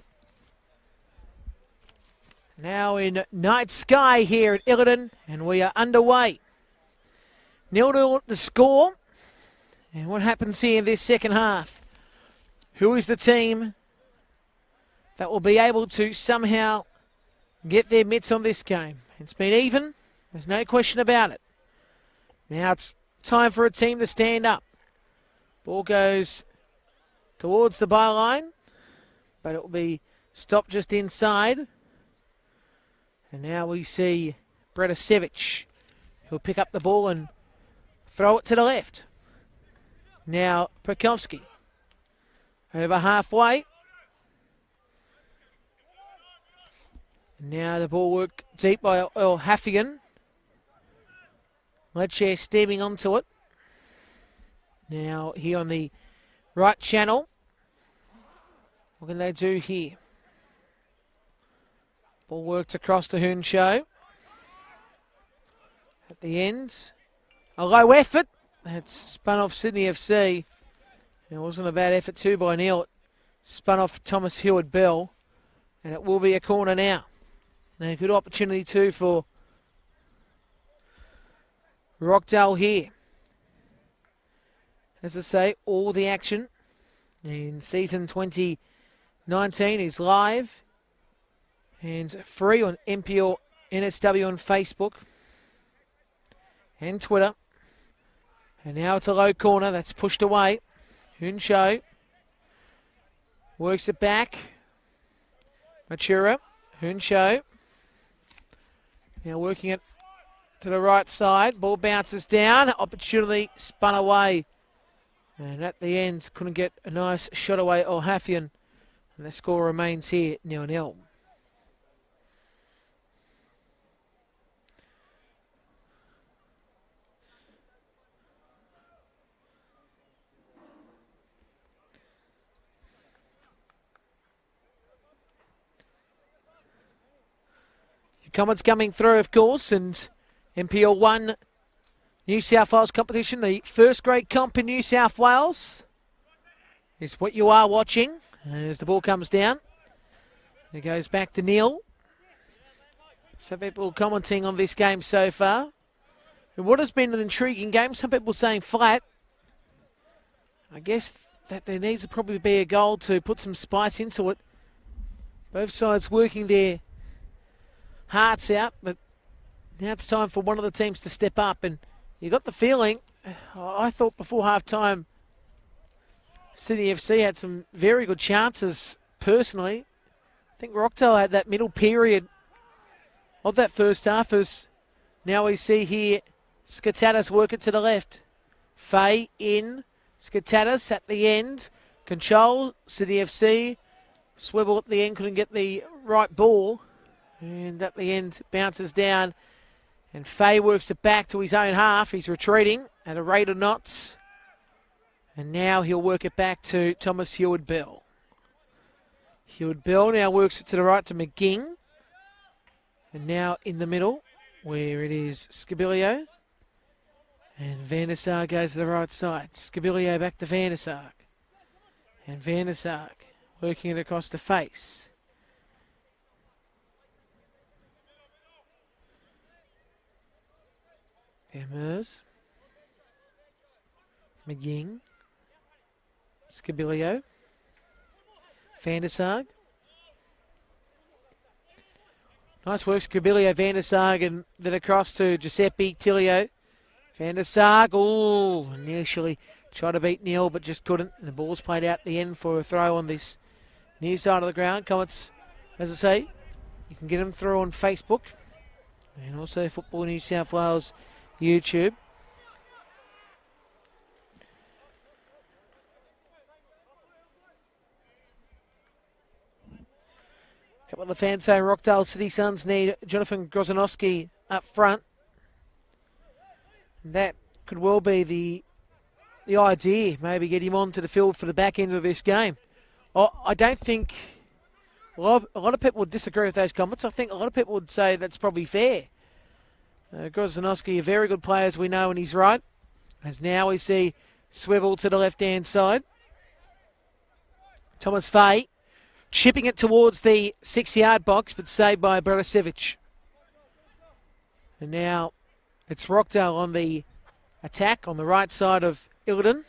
Now in night sky here at Illiton, and we are underway. 0-0 the score. And what happens here in this second half? Who is the team that will be able to somehow get their mitts on this game? It's been even. There's no question about it. Now it's time for a team to stand up. Ball goes towards the byline, but it will be stopped just inside. And now we see Bretasevic, who'll pick up the ball and throw it to the left. Now Perkovsky over halfway. Now the ball work deep by Earl Haffigan. Ledshare steaming onto it. Now here on the right channel. What can they do here? Ball worked across to Hoonshow. At the end, a low effort. That's spun off Sydney FC. It wasn't a bad effort too by Neil. It spun off Thomas Heward-Bell. And it will be a corner now. And a good opportunity too for Rockdale here. As I say, all the action in season 2019 is live and free on NPL, NSW on Facebook and Twitter. And now it's a low corner that's pushed away. Hoonshow works it back. Matura, Hoonshow. Now working it to the right side. Ball bounces down. Opportunity spun away. And at the end, couldn't get a nice shot away, Olhafian. And the score remains here, 0-0. Comments coming through, of course, and NPL 1 New South Wales competition, the first grade comp in New South Wales, is what you are watching as the ball comes down. It goes back to Neil. Some people commenting on this game so far. And what has been an intriguing game, some people saying flat. I guess that there needs to probably be a goal to put some spice into it. Both sides working their hearts out, but now it's time for one of the teams to step up. And you got the feeling, I thought before half-time, Sydney FC had some very good chances personally. I think Rockdale had that middle period of that first half, as now we see here Skatatis work it to the left. Fay in, Skatatis at the end, control, Sydney FC, swivel at the end, couldn't get the right ball. And at the end, bounces down. And Fay works it back to his own half. He's retreating at a rate of knots. And now he'll work it back to Thomas Heward-Bell. Heward-Bell now works it to the right to McGing. And now in the middle, where it is Scabilio. And Van der Sar goes to the right side. Scabilio back to Van der Sar. And Van der Sar working it across the face. Emmers, McGing, Scabilio, Van der Sar. Nice work, Scabilio, Van der Sar, and then across to Giuseppe Tilio. Van der Sar, initially tried to beat Neil, but just couldn't. And the ball's played out the end for a throw on this near side of the ground. Comments, as I say, you can get them through on Facebook and also Football New South Wales YouTube. A couple of the fans saying Rockdale City Suns need Jonathan Grozanowski up front. That could well be the idea, maybe get him onto the field for the back end of this game. I don't think a lot of people would disagree with those comments. I think a lot of people would say that's probably fair. Grozanowski, a very good player, as we know, and he's right. As now we see Swivel to the left-hand side. Thomas Fay chipping it towards the 6-yard box, but saved by Bratisevic. And now it's Rockdale on the attack on the right side of Ilden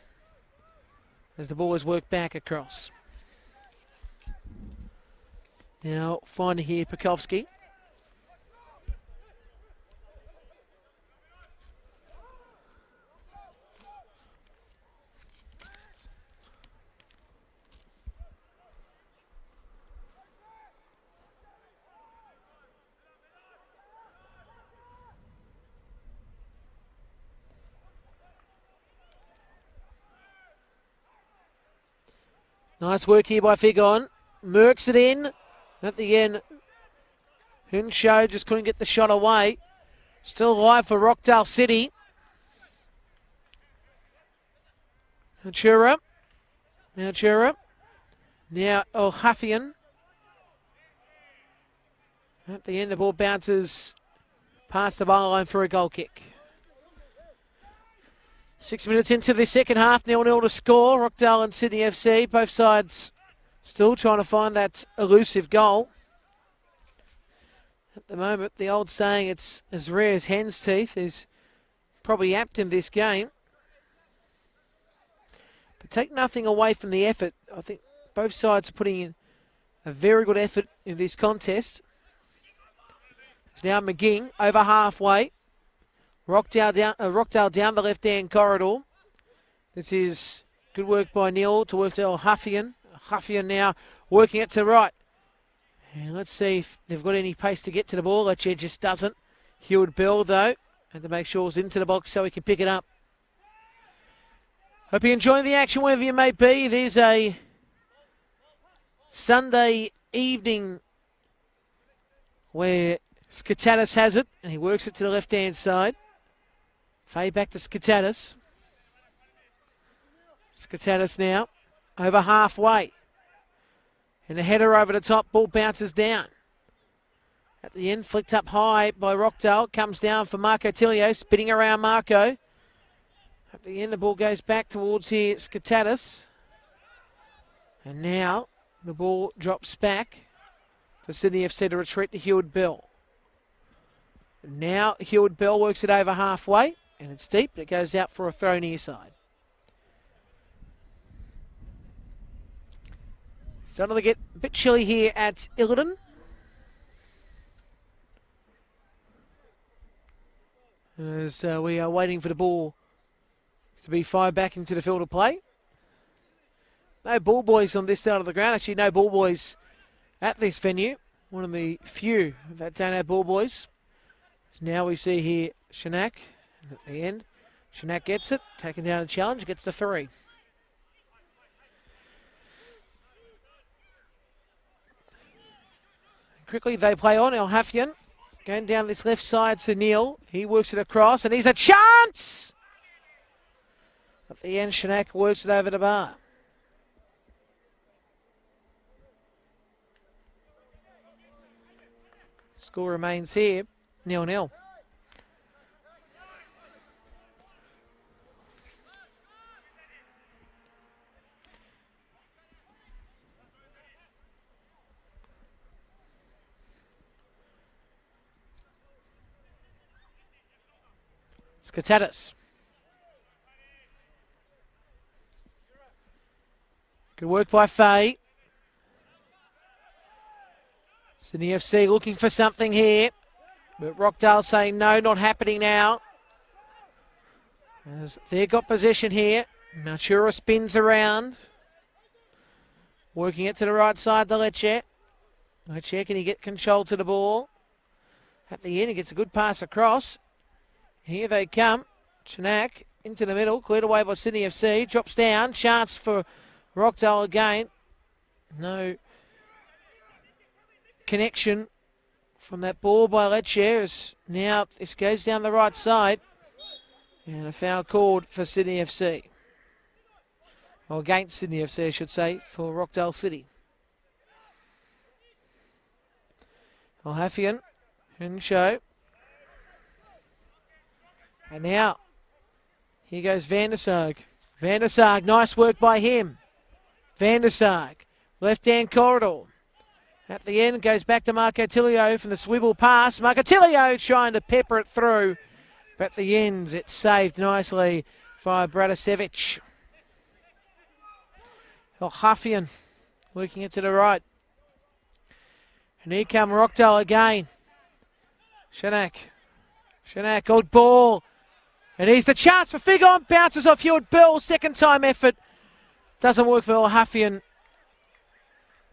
as the ball is worked back across. Now finding here Pekovsky. Nice work here by Figon. Mercs it in. At the end, Hinshaw just couldn't get the shot away. Still alive for Rockdale City. Natura. Now O'Huffian. At the end, the ball bounces past the bar line for a goal kick. 6 minutes into the second half, 0-0 to score. Rockdale and Sydney FC, both sides still trying to find that elusive goal. At the moment, the old saying, it's as rare as hen's teeth, is probably apt in this game. But take nothing away from the effort. I think both sides are putting in a very good effort in this contest. It's now McGing over halfway. Rockdale down the left-hand corridor. This is good work by Neil to work to O'Huffian. Huffian now working it to right. And let's see if they've got any pace to get to the ball. Lecce just doesn't. Hewitt Bell, though, had to make sure it's into the box so he can pick it up. Hope you're enjoying the action wherever you may be. There's a Sunday evening where Skatatis has it, and he works it to the left-hand side. Fade back to Skatatis. Skatatis now over halfway. And the header over the top, ball bounces down. At the end, flicked up high by Rockdale. Comes down for Marco Tilio, spinning around Marco. At the end, the ball goes back towards here, Skatatis. And now the ball drops back for Sydney FC to retreat to Hewitt Bell. Now Hewitt Bell works it over halfway. And it's deep, but it goes out for a throw near side. Starting to get a bit chilly here at Ilden. As we are waiting for the ball to be fired back into the field of play. No ball boys on this side of the ground. Actually, no ball boys at this venue. One of the few that don't have ball boys. So now we see here Shanak. At the end, Shanak gets it, taking down a challenge, gets the three. Quickly they play on, O'Huffian going down this left side to Neil. He works it across, and he's a chance! At the end, Shanak works it over the bar. Score remains here, 0-0. Skatatis. Good work by Fay. Sydney FC looking for something here. But Rockdale saying no, not happening now. As they've got possession here. Natura spins around. Working it to the right side to Lecce. Lecce, can he get control to the ball? At the end, he gets a good pass across. Here they come. Chanak into the middle, cleared away by Sydney FC. Drops down, chance for Rockdale again. No connection from that ball by Lecce. As now this goes down the right side. And a foul called for Sydney FC. Or against Sydney FC, I should say, for Rockdale City. O'Huffian, Hinshaw. And now, here goes Van der Soeg. Van der Sarg, nice work by him. Van der Sarg, left-hand corridor. At the end, goes back to Marco Tilio from the swivel pass. Marco Tilio trying to pepper it through. But at the end, it's saved nicely by Bratisevic. Huffian working it to the right. And here come Rockdale again. Shanak, good ball. And here's the chance for Figon. Bounces off Hewitt Bill. Second time effort. Doesn't work for Huffian.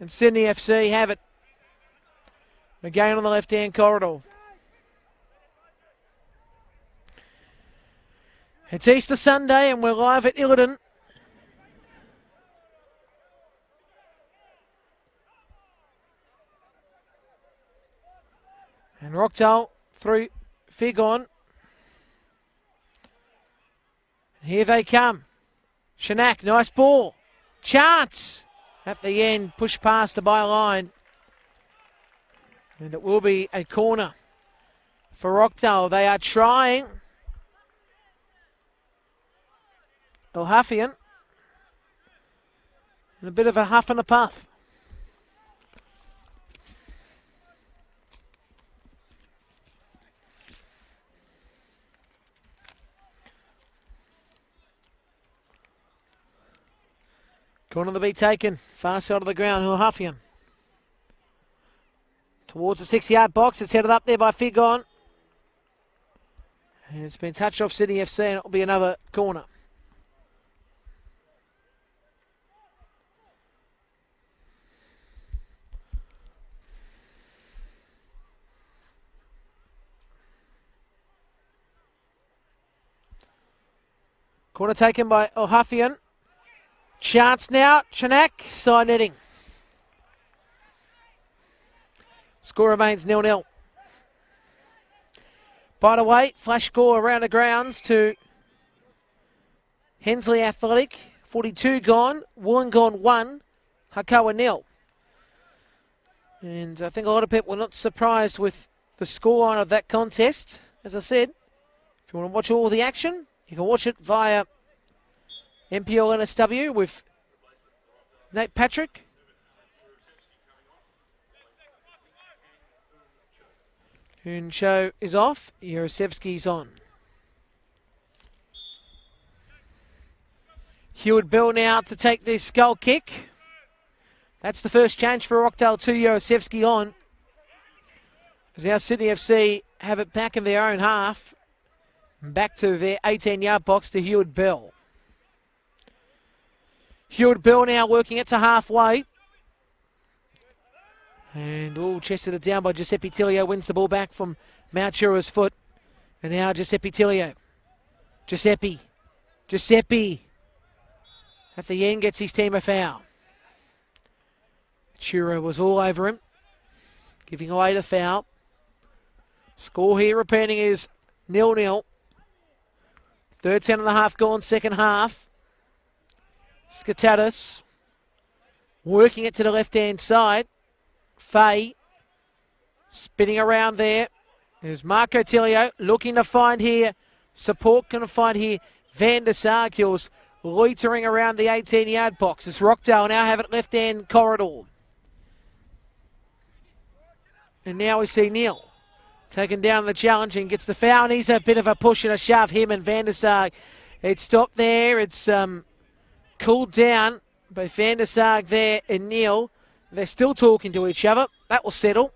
And Sydney FC have it. Again on the left-hand corridor. It's Easter Sunday and we're live at Illiton. And Rockdale through Figon. Here they come. Shanak, nice ball. Chance. At the end, push past the byline. And it will be a corner for Rockdale. They are trying. Huffian. And a bit of a huff and a puff. Corner to be taken. Far side of the ground, Huffian. Towards the 6-yard box. It's headed up there by Figon. And it's been touched off Sydney FC and it will be another corner. Corner taken by Huffian. Chance now. Shanak, side netting. Score remains 0-0. By the way, flash score around the grounds to Hensley Athletic. 42 gone, Wollongong 1, Hakawa 0. And I think a lot of people were not surprised with the scoreline of that contest. As I said, if you want to watch all the action, you can watch it via NPL NSW with Nate Patrick. Show is off. Yarosevsky's on. Hewitt Bill now to take this goal kick. That's the first change for Rockdale. 2 Yarosevsky on. As now Sydney FC have it back in their own half. Back to their 18-yard box to Hewitt Bill. Hewitt Bill now working it to halfway. And all chested it down by Giuseppe Tilio. Wins the ball back from Mount Shura's foot. And now Giuseppe Tilio. Giuseppe. At the end gets his team a foul. Shura was all over him. Giving away the foul. Score here repeating is 0-0. 13.5 gone second half. Skatatis working it to the left-hand side. Fay spinning around there. There's Marco Tilio looking to find here. Support can find here. Van der Sarg loitering around the 18-yard box. As Rockdale now have it left-hand corridor. And now we see Neil taking down the challenge and gets the foul. And he's a bit of a push and a shove, him and Van der Sarg. It's stopped there. It's cooled down by Van der Sarg there and Neil. They're still talking to each other. That will settle.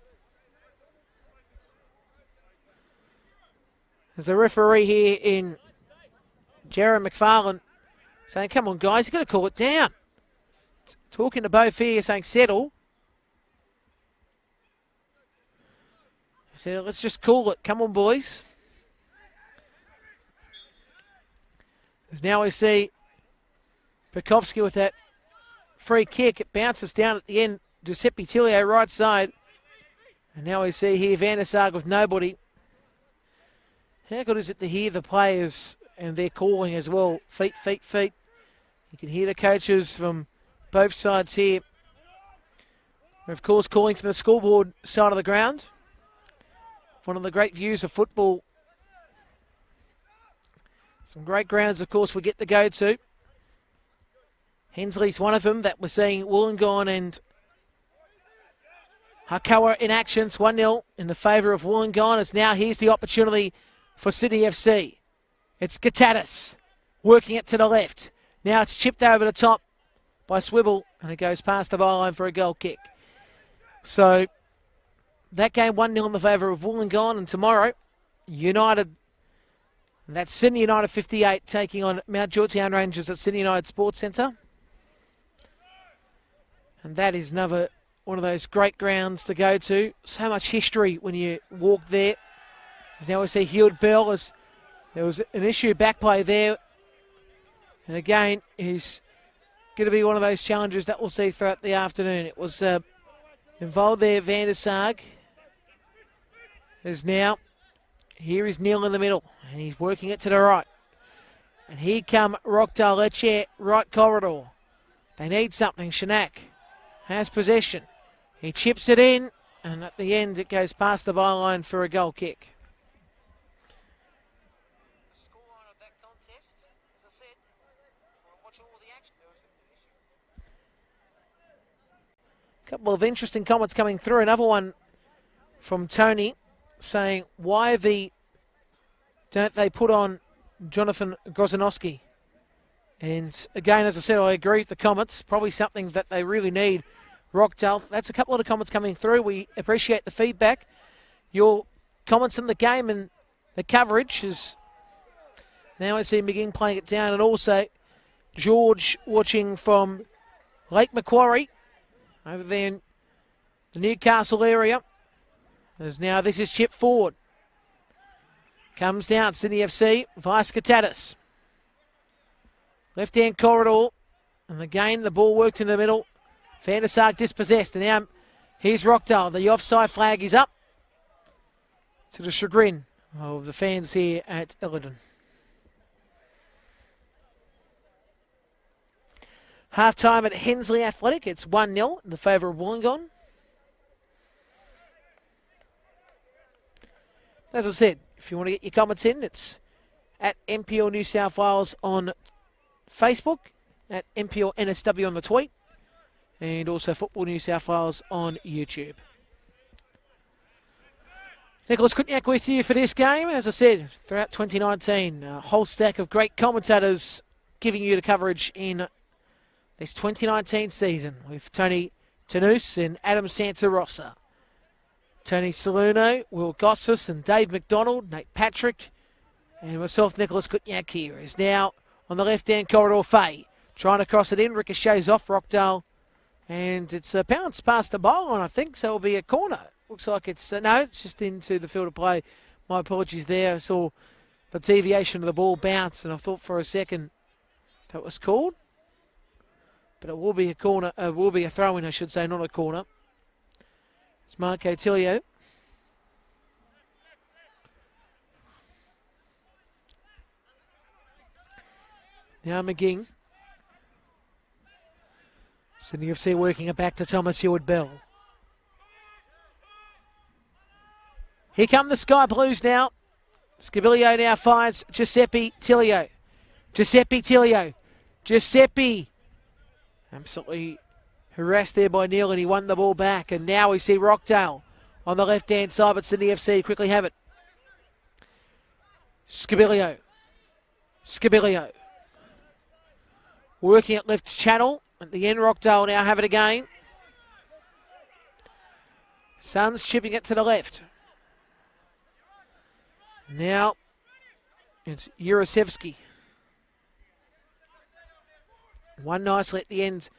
There's a referee here in Jared McFarlane saying, come on, guys, you've got to call it down. Talking to both here, saying, settle. He said, let's just call it. Come on, boys. As now we see Pekovsky with that free kick. It bounces down at the end. Giuseppe Tilio right side. And now we see here Van der Sarg with nobody. How good is it to hear the players and their calling as well? Feet. You can hear the coaches from both sides here. Of course, calling from the scoreboard side of the ground. One of the great views of football. Some great grounds, of course, we get to go to. Hensley's one of them that we're seeing Wollongong and Hakawa in action. It's 1-0 in the favour of Wollongong. As now here's the opportunity for City FC. It's Gatatis working it to the left. Now it's chipped over the top by Swibble, and it goes past the byline for a goal kick. So that game 1-0 in the favour of Wollongong, and tomorrow United, that's Sydney United 58 taking on Mount Georgetown Rangers at Sydney United Sports Centre. And that is another one of those great grounds to go to. So much history when you walk there. Now we see Heward Bell, as there was an issue back play there. And again, he's going to be one of those challenges that we'll see throughout the afternoon. It was involved there, Van der Sarg. As now, here is Neil in the middle, and he's working it to the right. And here come Rockdale, Lecce, right corridor. They need something. Shanak has possession. He chips it in, and at the end it goes past the byline for a goal kick. A couple of interesting comments coming through. Another one from Tony saying, why don't they put on Jonathan Grozanowski? And again, as I said, I agree with the comments. Probably something that they really need. Rockdale, that's a couple of the comments coming through. We appreciate the feedback. Your comments in the game and the coverage is... Now I see McGinn playing it down, and also George watching from Lake Macquarie over there in the Newcastle area. As now this is chipped forward. Comes down, Sydney FC, via Skatatis. Left-hand corridor. And again, the ball worked in the middle. Van der Sarg dispossessed. And now here's Rockdale. The offside flag is up, to the chagrin of the fans here at Illidan. Half-time at Hensley Athletic. It's 1-0 in the favour of Wollongong. As I said, if you want to get your comments in, it's at NPL New South Wales on Facebook, at NPL NSW on the tweet, and also Football New South Wales on YouTube. Nicholas Kutniak with you for this game. As I said, throughout 2019, a whole stack of great commentators giving you the coverage in this 2019 season, with Tony Tanous and Adam Santarossa. Tony Saluno, Will Gossis and Dave McDonald, Nate Patrick, and myself, Nicholas Kutniak, here is now on the left-hand corridor. Fay trying to cross it in, ricochets off Rockdale, and it's a bounce past the byline, I think, so it'll be a corner. Looks like it's, no, it's just into the field of play. My apologies there. I saw the deviation of the ball bounce, and I thought for a second that was called. But it will be a corner, will be a throw-in, I should say, not a corner. It's Marco Tilio. Now McGinn. Sydney FC working it back to Thomas Heward-Bell. Here come the Sky Blues now. Scabilio now finds Giuseppe Tilio. Giuseppe. Absolutely harassed there by Neil, and he won the ball back. And now we see Rockdale on the left-hand side, but Sydney FC quickly have it. Scabilio. Working at left channel. At the end, Rockdale now have it again. Suns chipping it to the left. Now it's Jurasevsky. One nicely at the end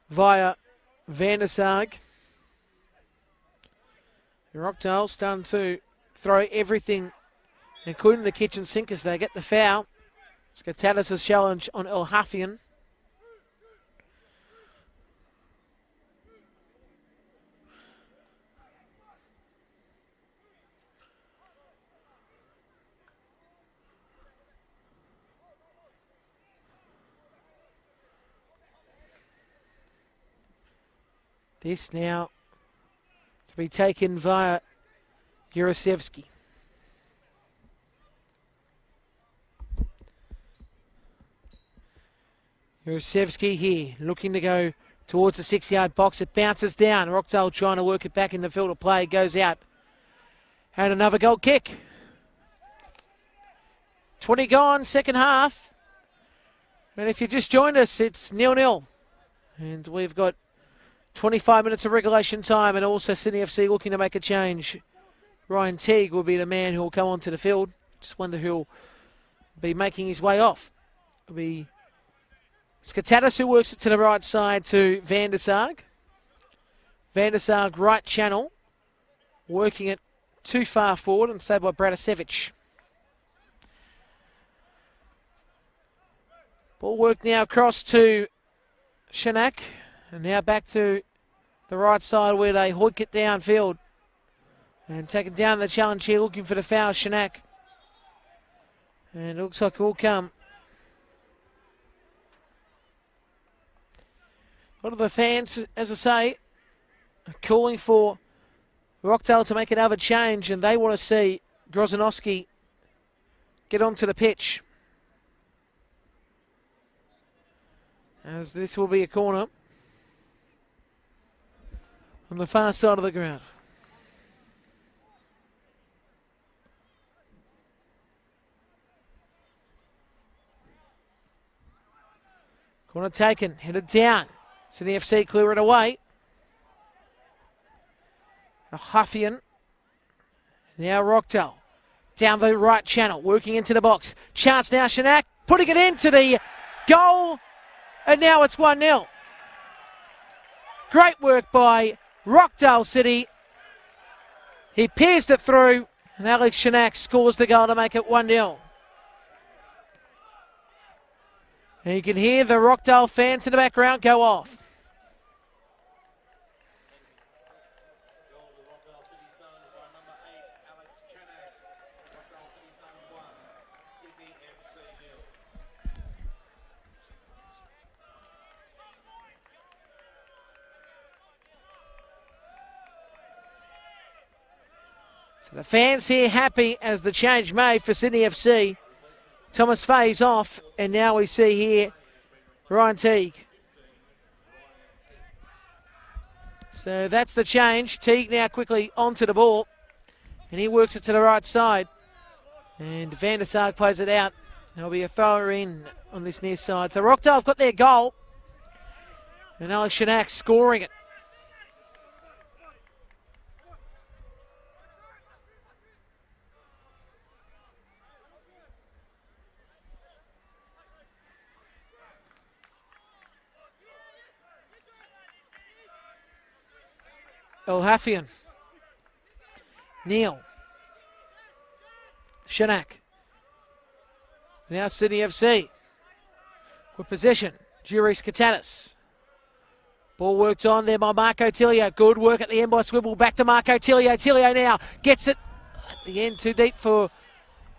via Van der Sarg. Rockdale starting to throw everything, including the kitchen sink, as they get the foul. Skatatis' challenge on El Hafian. This now to be taken via Jurasevsky. Jurasevsky here, looking to go towards the 6-yard box. It bounces down. Rockdale trying to work it back in the field of play. Goes out. And another goal kick. 20 gone, second half. And if you just joined us, it's 0-0. And we've got 25 minutes of regulation time, and also Sydney FC looking to make a change. Ryan Teague will be the man who will come onto the field. Just wonder who'll be making his way off. It'll be Skatatis, who works it to the right side to Van der Sarg. Van der Sarg, right channel, working it too far forward, and saved by Bratisevic. Ball work now across to Shanak, and now back to the right side where they hoik it downfield. And taking down the challenge here, looking for the foul, Shanak. And it looks like it will come. A lot of the fans, as I say, are calling for Rockdale to make another change, and they want to see Grozanowski get onto the pitch. As this will be a corner on the far side of the ground. Corner taken, headed down. Sydney FC clear it away. A Huffian. Now Rockdale. Down the right channel, working into the box. Chance now, Shanak, putting it into the goal. And now it's 1-0. Great work by Rockdale City. He pierced it through, and Alex Shanak scores the goal to make it 1-0. And you can hear the Rockdale fans in the background go off. So the fans here happy as the change made for Sydney FC. Thomas Fay's off, and now we see here Ryan Teague. So that's the change. Teague now quickly onto the ball, and he works it to the right side. And Van der Sarg plays it out. There'll be a thrower in on this near side. So Rockdale have got their goal, and Alex Shanak scoring it. El Hafian. Neil. Shanak. Now Sydney FC. With possession. Juris Katanis. Ball worked on there by Marco Tilio. Good work at the end by Swibble. Back to Marco Tilio. Tilio now gets it at the end too deep for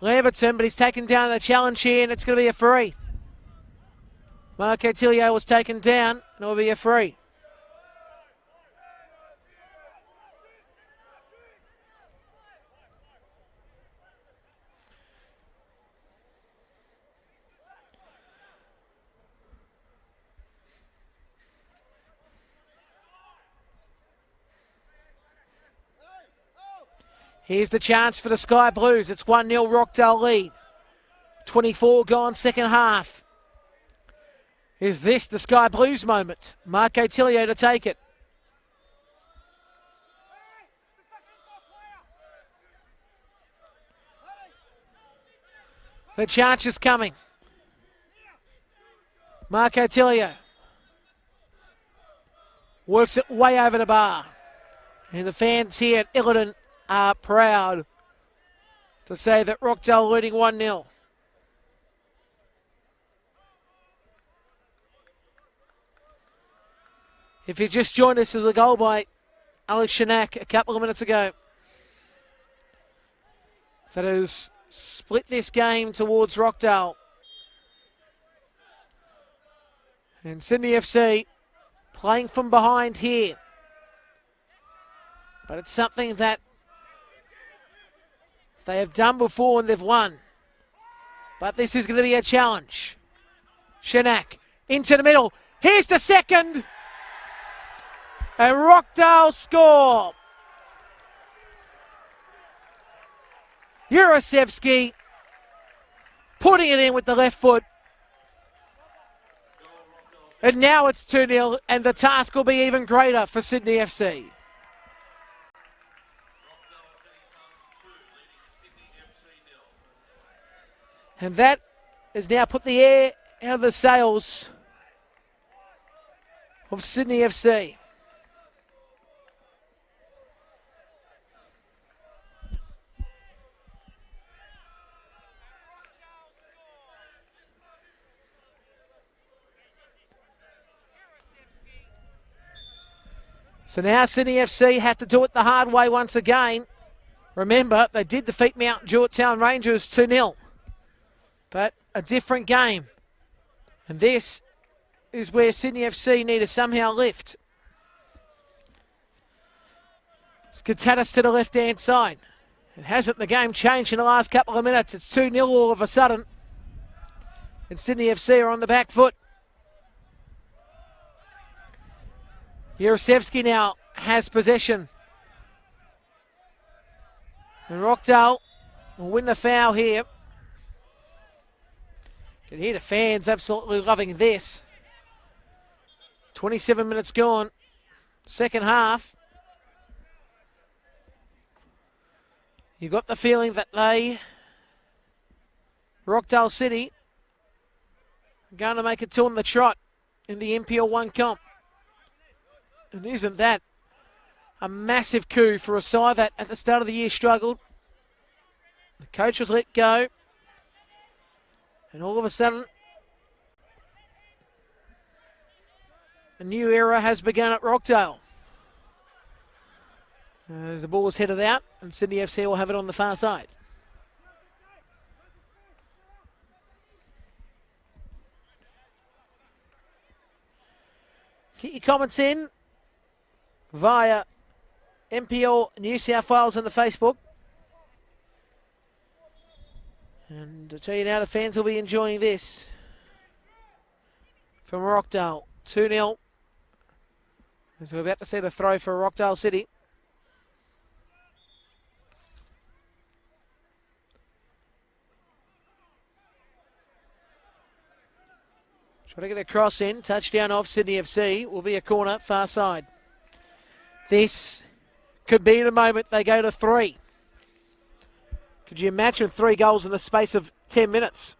Lambertson, but he's taken down the challenge here, and it's going to be a free. Marco Tilio was taken down, and it'll be a free. Here's the chance for the Sky Blues. It's 1-0 Rockdale lead. 24 gone second half. Is this the Sky Blues moment? Marco Tilio to take it. The chance is coming. Marco Tilio works it way over the bar. And the fans here at Illiton are proud to say that Rockdale leading 1-0. If you just joined us, as a goal by Alex Shanak a couple of minutes ago that has split this game towards Rockdale. And Sydney FC playing from behind here. But it's something that they have done before and they've won. But this is going to be a challenge. Shanak into the middle. Here's the second. And Rockdale score. Jurasevsky putting it in with the left foot. And now it's 2-0, and the task will be even greater for Sydney FC. And that has now put the air out of the sails of Sydney FC. So now Sydney FC have to do it the hard way once again. Remember, they did defeat Mount Druitt Town Rangers 2-0. But a different game. And this is where Sydney FC need to somehow lift. Skatatis to the left-hand side. It hasn't the game changed in the last couple of minutes. It's 2-0 all of a sudden. And Sydney FC are on the back foot. Jurasevsky now has possession. And Rockdale will win the foul here. You can hear the fans absolutely loving this. 27 minutes gone. Second half. You got the feeling that Rockdale City, are going to make it two on the trot in the NPL 1 comp. And isn't that a massive coup for a side that at the start of the year struggled? The coach was let go. And all of a sudden, a new era has begun at Rockdale. As the ball is headed out, and Sydney FC will have it on the far side. Get your comments in via NPL New South Wales on the Facebook. And to tell you now, the fans will be enjoying this. From Rockdale, 2-0. As we're about to see the throw for Rockdale City. Try to get the cross in. Touchdown of Sydney FC. Will be a corner, far side. This could be the moment they go to 3. Could you imagine 3 goals in the space of 10 minutes?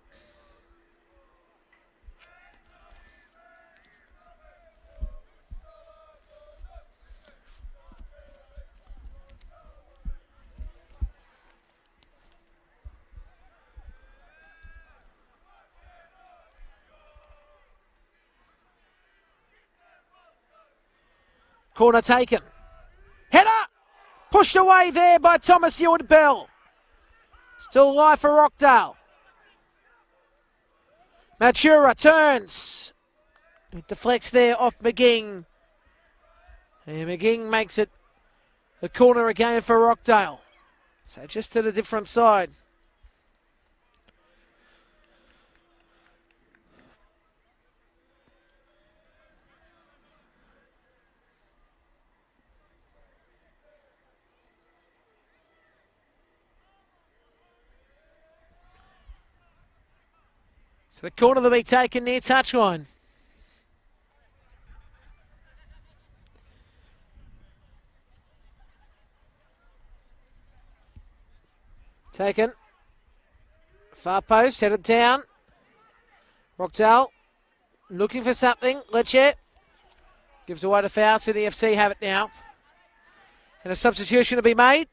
Corner taken. Header! Pushed away there by Thomas Hewitt-Bell. Still alive for Rockdale. Matura turns. It deflects there off McGing. And McGing makes it a corner again for Rockdale. So just to the different side. So the corner will be taken near touchline. Taken. Far post, headed down. Rockdale looking for something. Lecce gives away the foul. Sydney FC have it now. And a substitution to be made.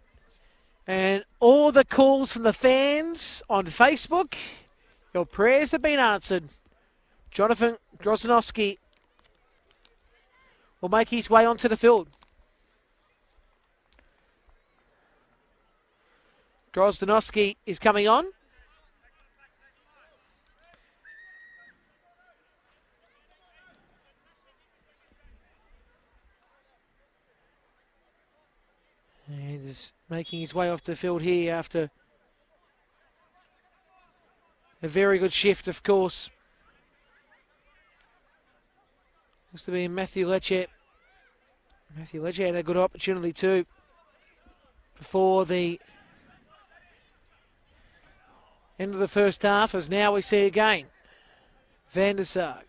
And all the calls from the fans on Facebook. Your prayers have been answered. Jonathan Grozanowski will make his way onto the field. Grozanowski is coming on. And he's making his way off the field here after a very good shift, of course. Looks to be Matthew Lecce. Matthew Lecce had a good opportunity too before the end of the first half, as now we see again Van der Sarg.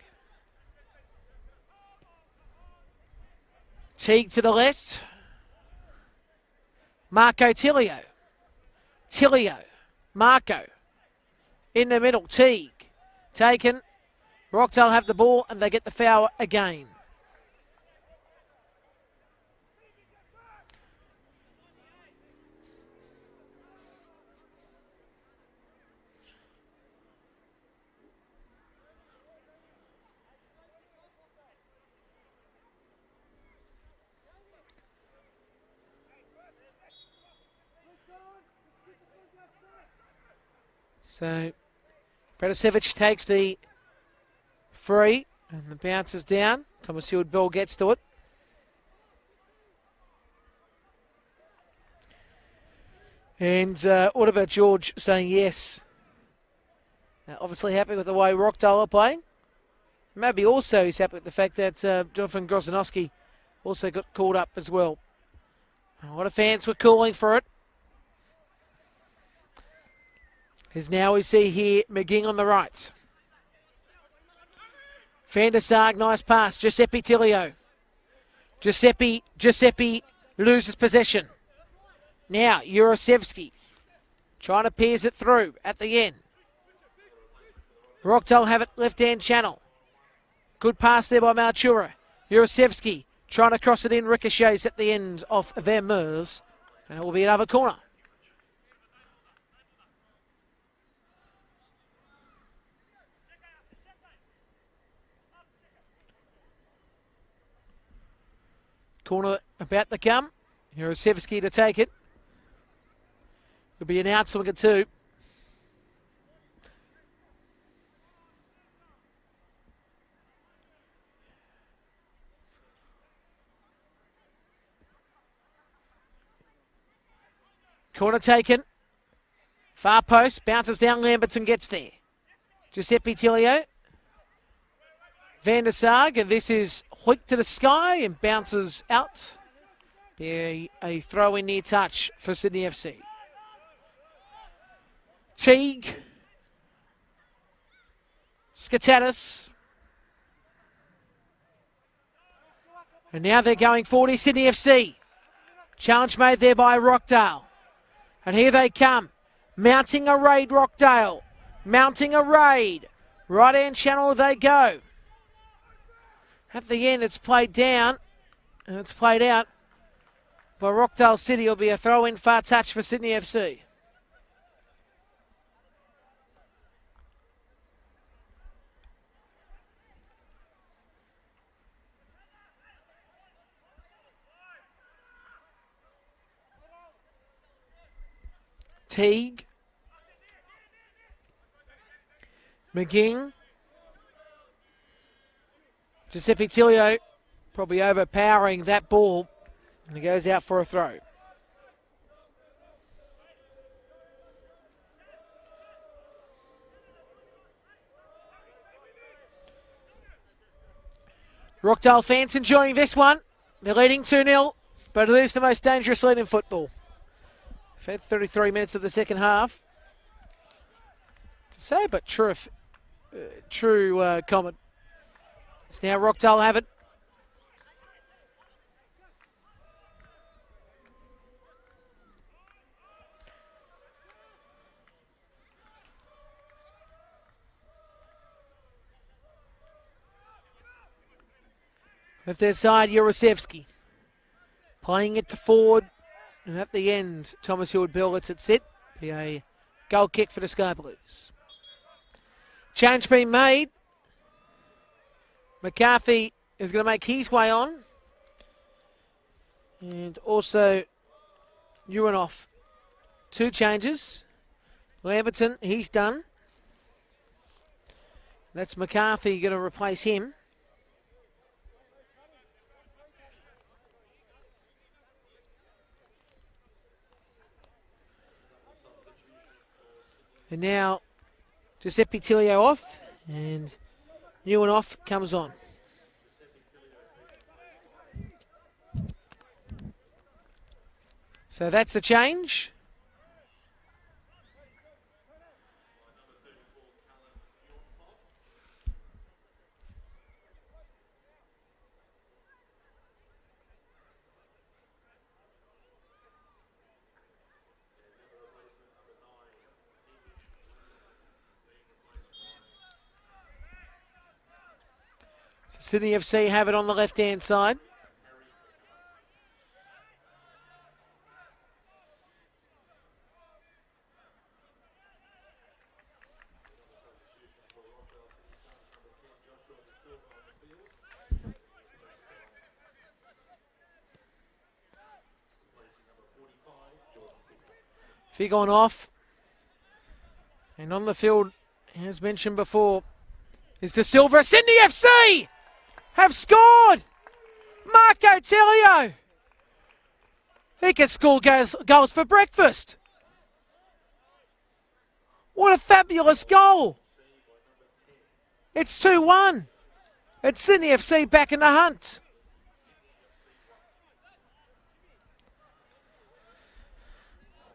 Teague to the left. Marco Tilio. Tilio. Marco. In the middle. Teague. Taken. Rockdale have the ball and they get the foul again. So, Predicevic takes the free and the bounce is down. Thomas Hewitt-Bell gets to it. And what about George saying yes? Now, obviously happy with the way Rockdale are playing. Maybe also he's happy with the fact that Jonathan Grozanowski also got called up as well. A lot of fans were calling for it. As now we see here McGing on the right. Van der Sarg, nice pass. Giuseppe Tilio. Giuseppe loses possession. Now Jurasevsky trying to pierce it through at the end. Rockdale have it left-hand channel. Good pass there by Malchura. Jurasevsky trying to cross it in, ricochets at the end of Van Meurs. And it will be another corner. Corner about to come. Jurasevsky to take it. Could be an outswinger too. Corner taken. Far post. Bounces down. Lambertson gets there. Giuseppe Tilio. Van der Sarg. And this is Hoik to the sky and bounces out. Be a throw in near touch for Sydney FC. Teague. Skatatis. And now they're going 40 Sydney FC. Challenge made there by Rockdale. And here they come. Mounting a raid, Rockdale. Mounting a raid. Right-hand channel they go. At the end, it's played down. And it's played out by Rockdale City. It'll be a throw-in far touch for Sydney FC. Teague. McGing. Giuseppe Tilio probably overpowering that ball. And he goes out for a throw. Rockdale fans enjoying this one. They're leading 2-0, but it is the most dangerous lead in football. 33 minutes of the second half. To say, but true comment. It's now Rockdale have it. At their side, Jurasevsky. Playing it to forward. And at the end, Thomas Hewitt-Bell lets it sit. Be a goal kick for the Sky Blues. Change being made. McCarthy is going to make his way on. And also Uranoff. 2 changes. Lamberton, he's done. That's McCarthy going to replace him. And now Giuseppe Tilio off, and Uranoff comes on. So that's the change. So Sydney FC have it on the left-hand side. Fig on off. And on the field, as mentioned before, is De Silva. Sydney FC have scored! Marco Telio. He can score goals for breakfast. What a fabulous goal. It's 2-1. It's Sydney FC back in the hunt.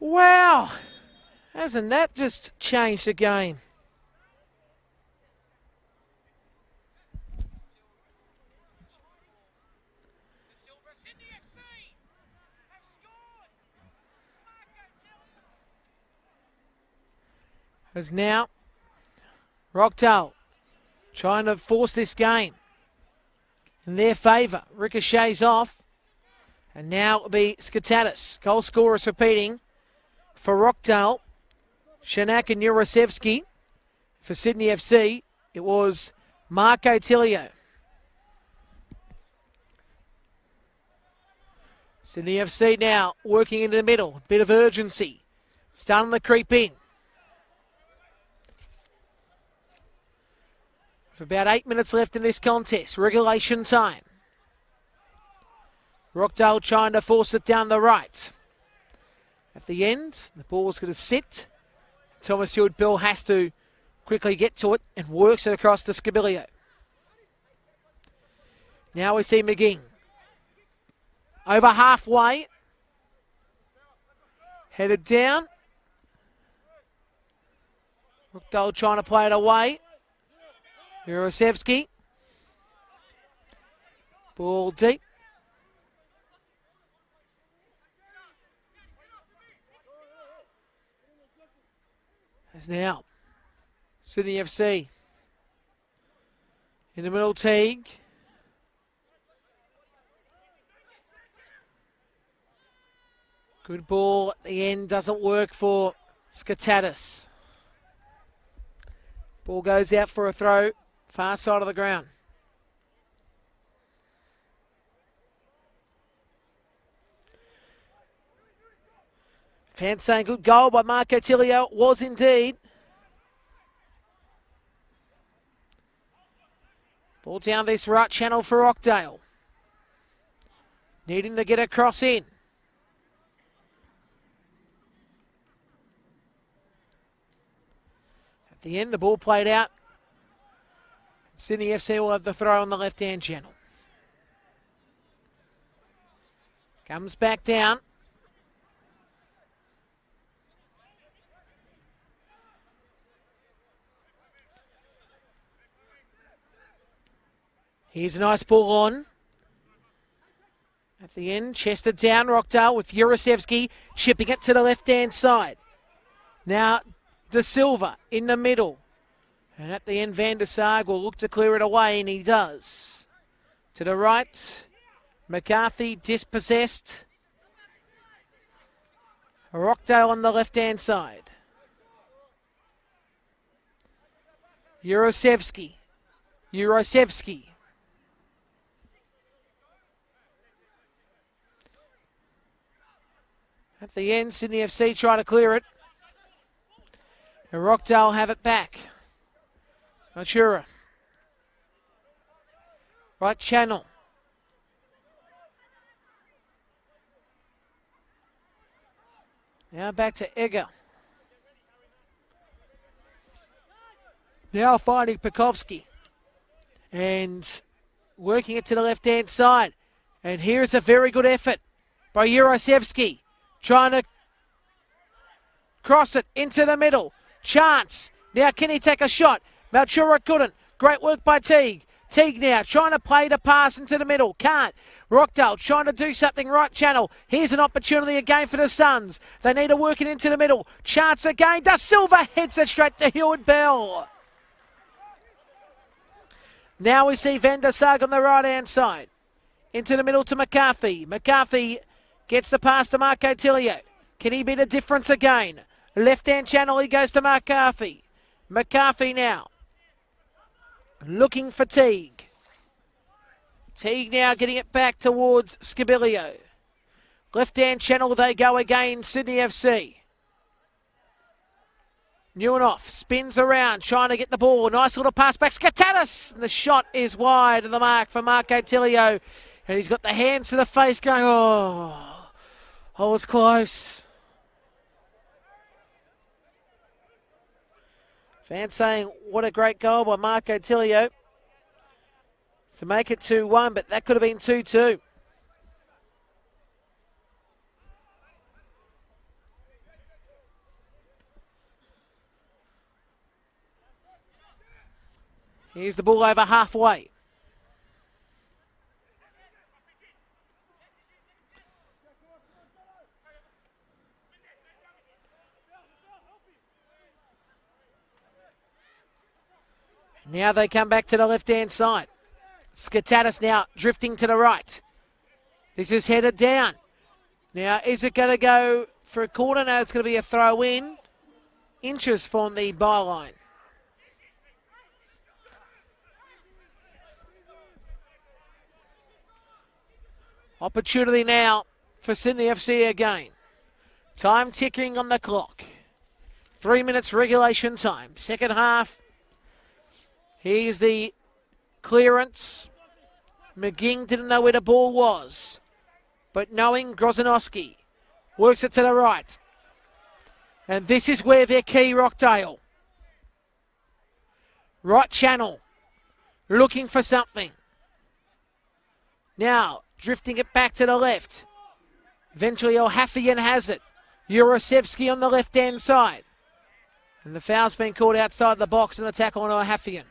Wow. Hasn't that just changed the game? As now, Rockdale trying to force this game in their favour. Ricochets off. And now it'll be Skatatis. Goal scorers repeating for Rockdale. Shanak and Urosevsky. For Sydney FC, it was Marco Tilio. Sydney FC now working into the middle. A bit of urgency. Starting to creep in. For about 8 minutes left in this contest. Regulation time. Rockdale trying to force it down the right. At the end, the ball's going to sit. Thomas Hewitt-Bell has to quickly get to it and works it across to Scabilio. Now we see McGing. Over halfway. Headed down. Rockdale trying to play it away. Urosevsky. Ball deep. As now, Sydney FC in the middle, Teague. Good ball at the end, doesn't work for Skatatis. Ball goes out for a throw, far side of the ground. Fans saying good goal by Marco Tilio. It was indeed. Ball down this right channel for Rockdale. Needing to get a cross in. At the end, the ball played out. Sydney FC will have the throw on the left-hand channel. Comes back down. Here's a nice ball on. At the end, chested down, Rockdale with Urosevsky chipping it to the left-hand side. Now, De Silva in the middle. And at the end, Van der Sarg will look to clear it away, and he does. To the right, McCarthy dispossessed. Rockdale on the left-hand side. Urosevsky. At the end, Sydney FC try to clear it. And Rockdale have it back. Machura. Right channel. Now back to Egger. Now finding Pekovsky. And working it to the left-hand side. And here's a very good effort by Urosevsky. Trying to cross it into the middle. Chance. Now can he take a shot? Malchura couldn't. Great work by Teague. Teague now trying to play the pass into the middle. Can't. Rockdale trying to do something right channel. Here's an opportunity again for the Suns. They need to work it into the middle. Chance again. Da Silva heads it straight to Heward Bell. Now we see Van der Sag on the right-hand side. Into the middle to McCarthy. McCarthy gets the pass to Marco Tilio. Can he be the difference again? Left-hand channel, he goes to McCarthy. McCarthy now. Looking for Teague. Teague now getting it back towards Scabilio. Left-hand channel, they go again, Sydney FC. Newenoff spins around, trying to get the ball. Nice little pass back. Skatatis! The shot is wide of the mark for Marco Tilio. And he's got the hands to the face going, oh, I was close. Fans saying, what a great goal by Marco Tilio to make it 2-1, but that could have been 2-2. Here's the ball over halfway. Now they come back to the left-hand side. Skatatis now drifting to the right. This is headed down. Now, is it going to go for a corner? No, it's going to be a throw-in. Inches from the byline. Opportunity now for Sydney FC again. Time ticking on the clock. 3 minutes regulation time. Second half. Here's the clearance. McGing didn't know where the ball was. But knowing Grozanowski works it to the right. And this is where they're key, Rockdale. Right channel. Looking for something. Now, drifting it back to the left. Eventually, O'Haffian has it. Urosevsky on the left-hand side. And the foul's been called outside the box and a tackle on O'Haffian.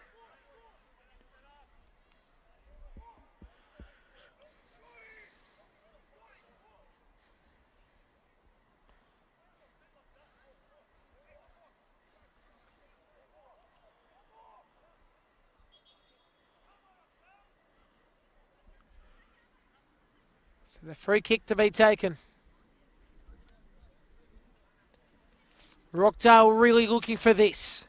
So the free kick to be taken. Rockdale really looking for this.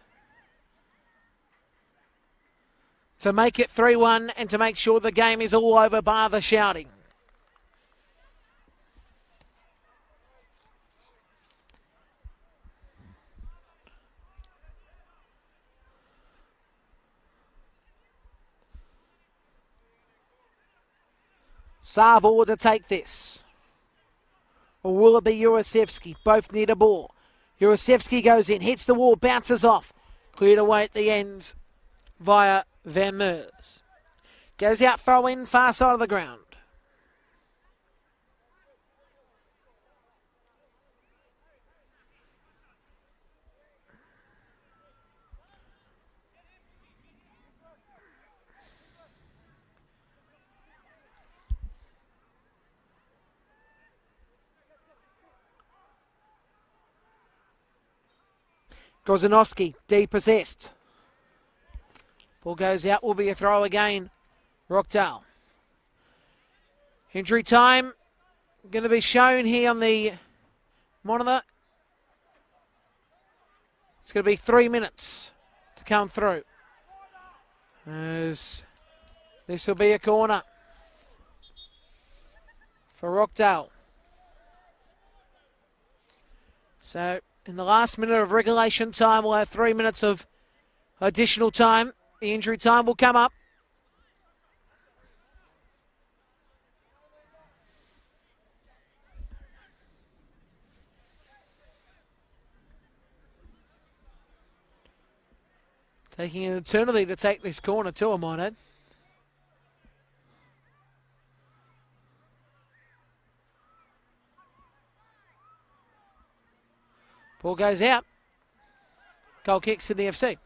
To make it 3-1 and to make sure the game is all over bar the shouting. Savor to take this. Or will it be Urosevsky? Both need a ball. Urosevsky goes in, hits the wall, bounces off. Cleared away at the end via Van Meurs. Goes out, throw in, far side of the ground. Grozanowski, depossessed. Ball goes out, will be a throw again. Rockdale. Injury time going to be shown here on the monitor. It's going to be 3 minutes to come through. As this will be a corner for Rockdale. So in the last minute of regulation time, we'll have 3 minutes of additional time. The injury time will come up. Taking an eternity to take this corner too, I might add. Ball goes out. Goal kick, Sydney FC.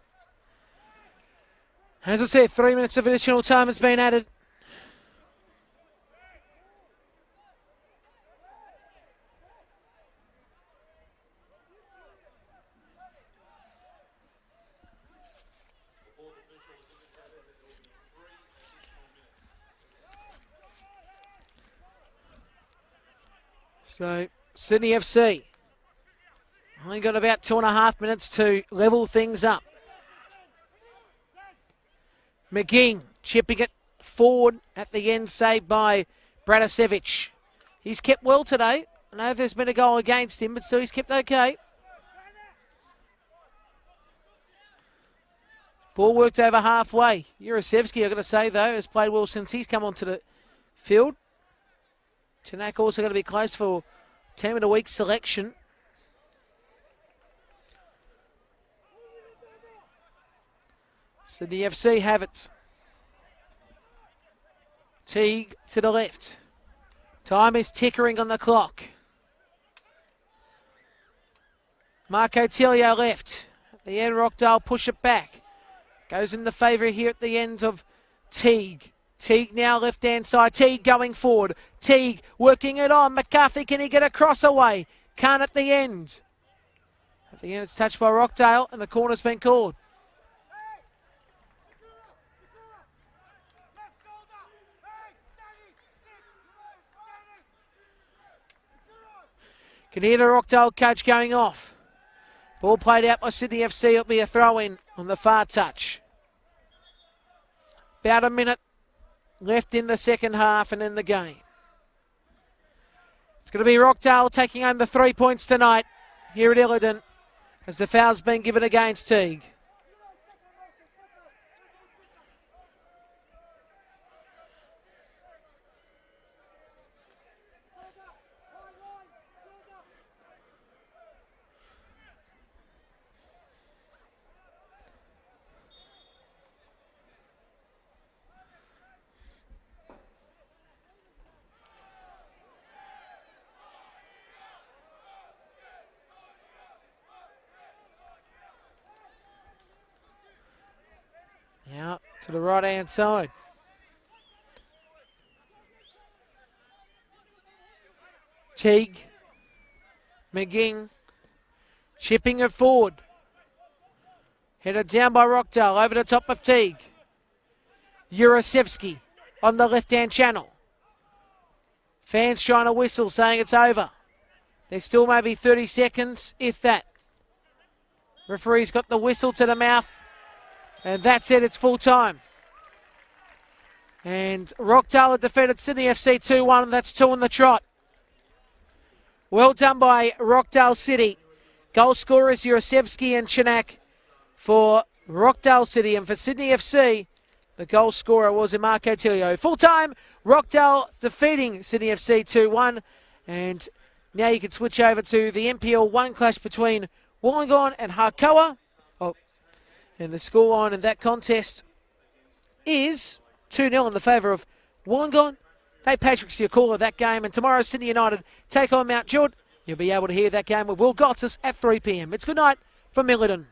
As I said, 3 minutes of additional time has been added. So, Sydney FC only got about 2.5 minutes to level things up. McGing chipping it forward at the end, saved by Bratasevich. He's kept well today. I know there's been a goal against him, but still he's kept okay. Ball worked over halfway. Jurasevsky, I've got to say, though, has played well since he's come onto the field. Chanak also going to be close for Team of the Week selection. Sydney FC have it. Teague to the left. Time is tickering on the clock. Marco Tilio left. At the end, Rockdale push it back. Goes in the favour here at the end of Teague. Teague now left-hand side. Teague going forward. Teague working it on. McCarthy, can he get a cross away? Can't at the end. At the end, it's touched by Rockdale, and the corner's been called. Can hear the Rockdale coach going off. Ball played out by Sydney FC. It'll be a throw-in on the far touch. About a minute left in the second half and in the game. It's going to be Rockdale taking home the 3 points tonight here at Illidan as the foul's been given against Teague. Now to the right-hand side. Teague. McGing. Chipping it forward. Headed down by Rockdale. Over the top of Teague. Jurasevsky on the left-hand channel. Fans trying to whistle, saying it's over. There's still maybe 30 seconds, if that. Referee's got the whistle to the mouth. And that's it, it's full time. And Rockdale have defeated Sydney FC 2-1, and that's 2 on the trot. Well done by Rockdale City. Goal scorers Jurasevsky and Chanak for Rockdale City. And for Sydney FC, the goal scorer was Marco Tilio. Full time, Rockdale defeating Sydney FC 2-1. And now you can switch over to the NPL 1 clash between Wollongong and Harkoa. And the scoreline in that contest is 2-0 in the favour of Wollongong. Nate Patrick's your call of that game. And tomorrow, Sydney United take on Mount Judd. You'll be able to hear that game with Will Gottis at 3 p.m. It's good night from Millerton.